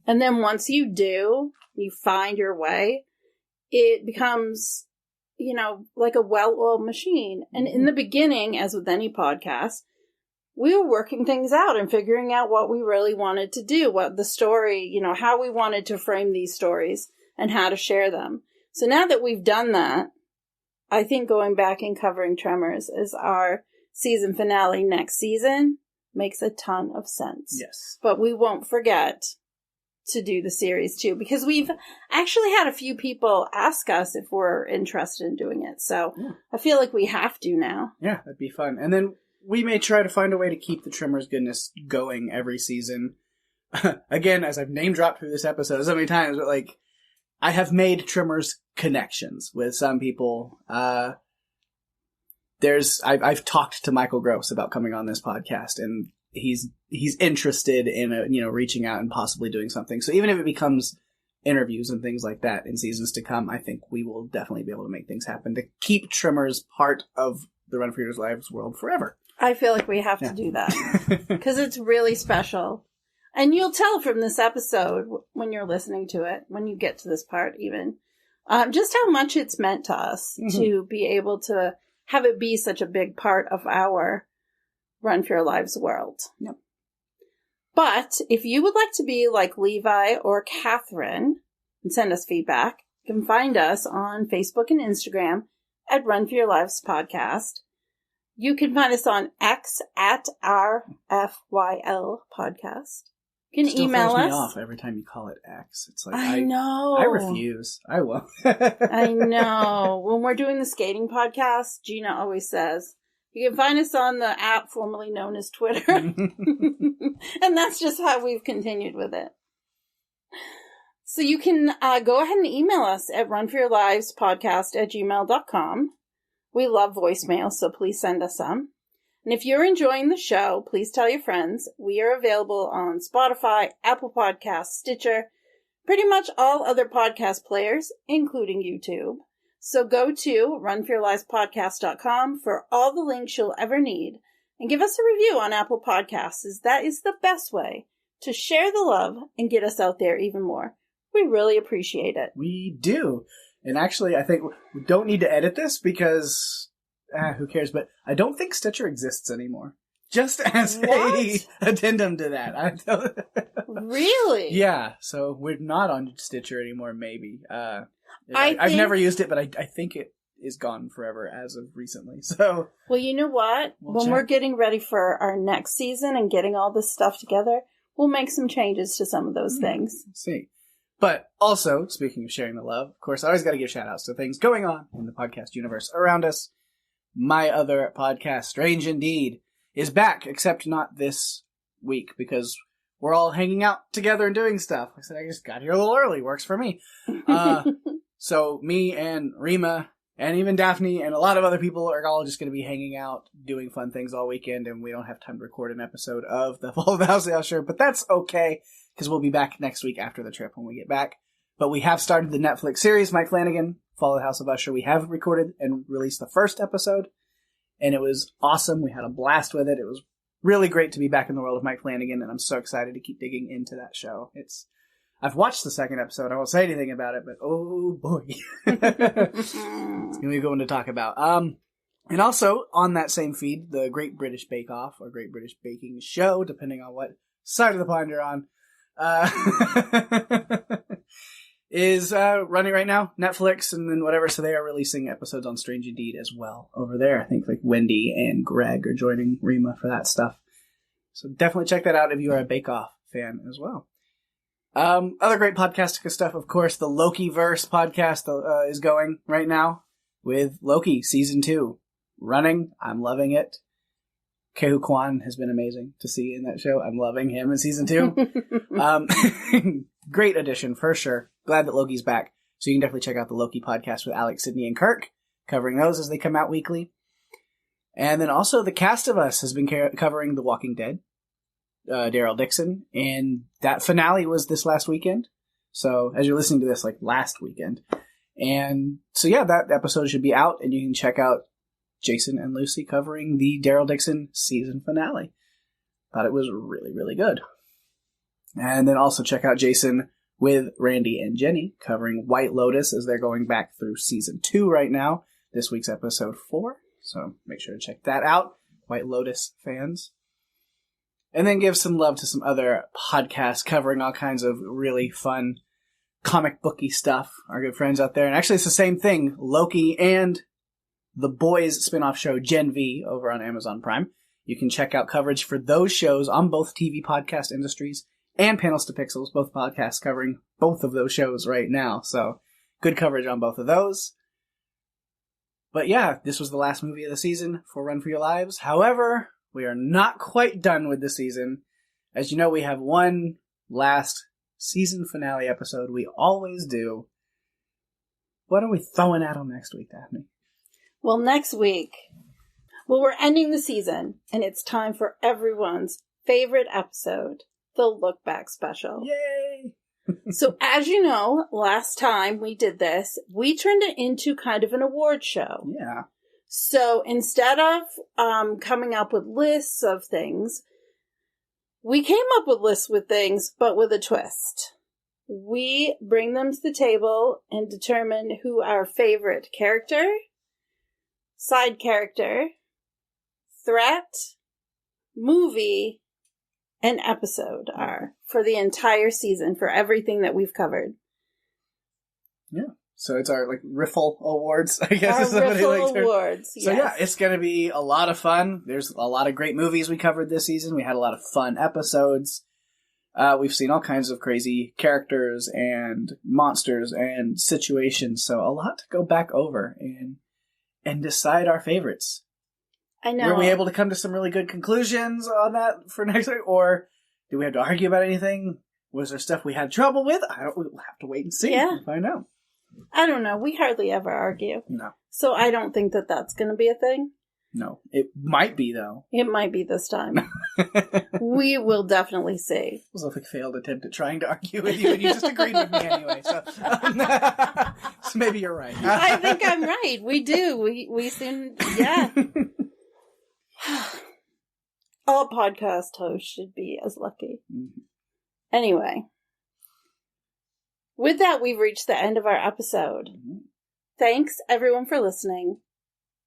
And then once you do, you find your way, it becomes, like a well-oiled machine. And in the beginning, as with any podcast, we were working things out and figuring out what we really wanted to do, what the story, how we wanted to frame these stories and how to share them. So now that we've done that, I think going back and covering Tremors as our season finale next season makes a ton of sense. Yes. But we won't forget to do the series too, because we've actually had a few people ask us if we're interested in doing it. So I feel like we have to now. Yeah, that'd be fun. And then we may try to find a way to keep the Tremors goodness going every season. Again, as I've name dropped through this episode so many times, but I have made Tremors connections with some people. I've talked to Michael Gross about coming on this podcast, and he's interested in reaching out and possibly doing something. So even if it becomes interviews and things like that in seasons to come, I think we will definitely be able to make things happen to keep Tremors part of the Run for Your Lives world forever. I feel like we have to do that because it's really special. And you'll tell from this episode when you're listening to it, when you get to this part even, just how much it's meant to us to be able to have it be such a big part of our Run for Your Lives world. Yep. But if you would like to be like Levi or Catherine and send us feedback, you can find us on Facebook and Instagram at Run for Your Lives Podcast. You can find us on X at RFYL Podcast. You can email us. It still throws me off every time you call it X. It's like, I know. I refuse. I won't. I know. When we're doing the skating podcast, Gina always says, you can find us on the app formerly known as Twitter. And that's just how we've continued with it. So you can go ahead and email us at runforyourlivespodcast@gmail.com. We love voicemail, so please send us some. And if you're enjoying the show, please tell your friends. We are available on Spotify, Apple Podcasts, Stitcher, pretty much all other podcast players, including YouTube. So go to runforyourlivespodcast.com for all the links you'll ever need. And give us a review on Apple Podcasts, as that is the best way to share the love and get us out there even more. We really appreciate it. We do. And actually, I think we don't need to edit this because, who cares? But I don't think Stitcher exists anymore. Just as a addendum to that. Really? Yeah. So we're not on Stitcher anymore, maybe. I've never used it, but I think it is gone forever as of recently. So, well, you know what? When we're getting ready for our next season and getting all this stuff together, we'll make some changes to some of those things. Let's see. But also, speaking of sharing the love, of course, I always got to give shout-outs to things going on in the podcast universe around us. My other podcast, Strange Indeed, is back, except not this week, because we're all hanging out together and doing stuff. I said I just got here a little early. Works for me. So me and Rima and even Daphne and a lot of other people are all just going to be hanging out, doing fun things all weekend, and we don't have time to record an episode of the Fall of the House of Usher, but that's okay, because we'll be back next week after the trip when we get back. But we have started the Netflix series, Mike Flanagan, Fall of the House of Usher. We have recorded and released the first episode, and it was awesome. We had a blast with it. It was really great to be back in the world of Mike Flanagan, and I'm so excited to keep digging into that show. I've watched the second episode. I won't say anything about it, but oh boy. It's going to be a good one to talk about. And also, on that same feed, the Great British Bake Off, or Great British Baking Show, depending on what side of the pond you're on, is running right now, Netflix and then whatever. So they are releasing episodes on Strange Indeed as well over there. I think like Wendy and Greg are joining Rima for that stuff. So definitely check that out if you are a Bake Off fan as well. Other great podcasting stuff, of course, the Loki-verse podcast is going right now with Loki Season 2 running. I'm loving it. Kehu Kwan has been amazing to see in that show. I'm loving him in Season 2. Great addition, for sure. Glad that Loki's back. So you can definitely check out the Loki podcast with Alex, Sydney, and Kirk, covering those as they come out weekly. And then also The Cast of Us has been covering The Walking Dead, Daryl Dixon, and that finale was this last weekend. So as you're listening to this, like last weekend. And so yeah, that episode should be out, and you can check out Jason and Lucy covering the Daryl Dixon season finale. Thought it was really, really good. And then also check out Jason with Randy and Jenny covering White Lotus as they're going back through season 2 right now. This week's episode 4. So make sure to check that out, White Lotus fans. And then give some love to some other podcasts covering all kinds of really fun comic booky stuff. Our good friends out there. And actually it's the same thing. Loki and the Boys spin-off show Gen V over on Amazon Prime. You can check out coverage for those shows on both TV Podcast Industries and Panels to Pixels, both podcasts covering both of those shows right now. So good coverage on both of those. But yeah, this was the last movie of the season for Run for Your Lives. However, we are not quite done with the season. As you know, we have one last season finale episode. We always do. What are we throwing at them next week, Daphne? Well, next week, we're ending the season, and it's time for everyone's favorite episode, the Look Back Special. Yay! So, as you know, last time we did this, we turned it into kind of an award show. Yeah. So, instead of coming up with lists of things, we came up with lists with things, but with a twist. We bring them to the table and determine who our favorite character, side character, threat, movie, and episode are for the entire season, for everything that we've covered. Yeah. So it's our, like, Riffle Awards, I guess. Our Riffle Awards, yes. So yeah, it's going to be a lot of fun. There's a lot of great movies we covered this season. We had a lot of fun episodes. We've seen all kinds of crazy characters and monsters and situations. So a lot to go back over and decide our favorites. I know. Were we able to come to some really good conclusions on that for next week? Or did we have to argue about anything? Was there stuff we had trouble with? We'll have to wait and see and find out. I don't know. We hardly ever argue. No. So I don't think that that's going to be a thing. No. It might be, though. It might be this time. We will definitely see. It was a failed attempt at trying to argue with you, and you just agreed with me anyway. So, so maybe you're right. I think I'm right. We do. We seem, yeah. All podcast hosts should be as lucky. Mm-hmm. Anyway. With that, we've reached the end of our episode. Mm-hmm. Thanks, everyone, for listening.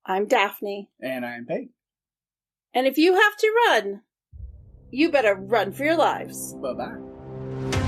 I'm Daphne. And I'm Pake. And if you have to run, you better run for your lives. Bye-bye.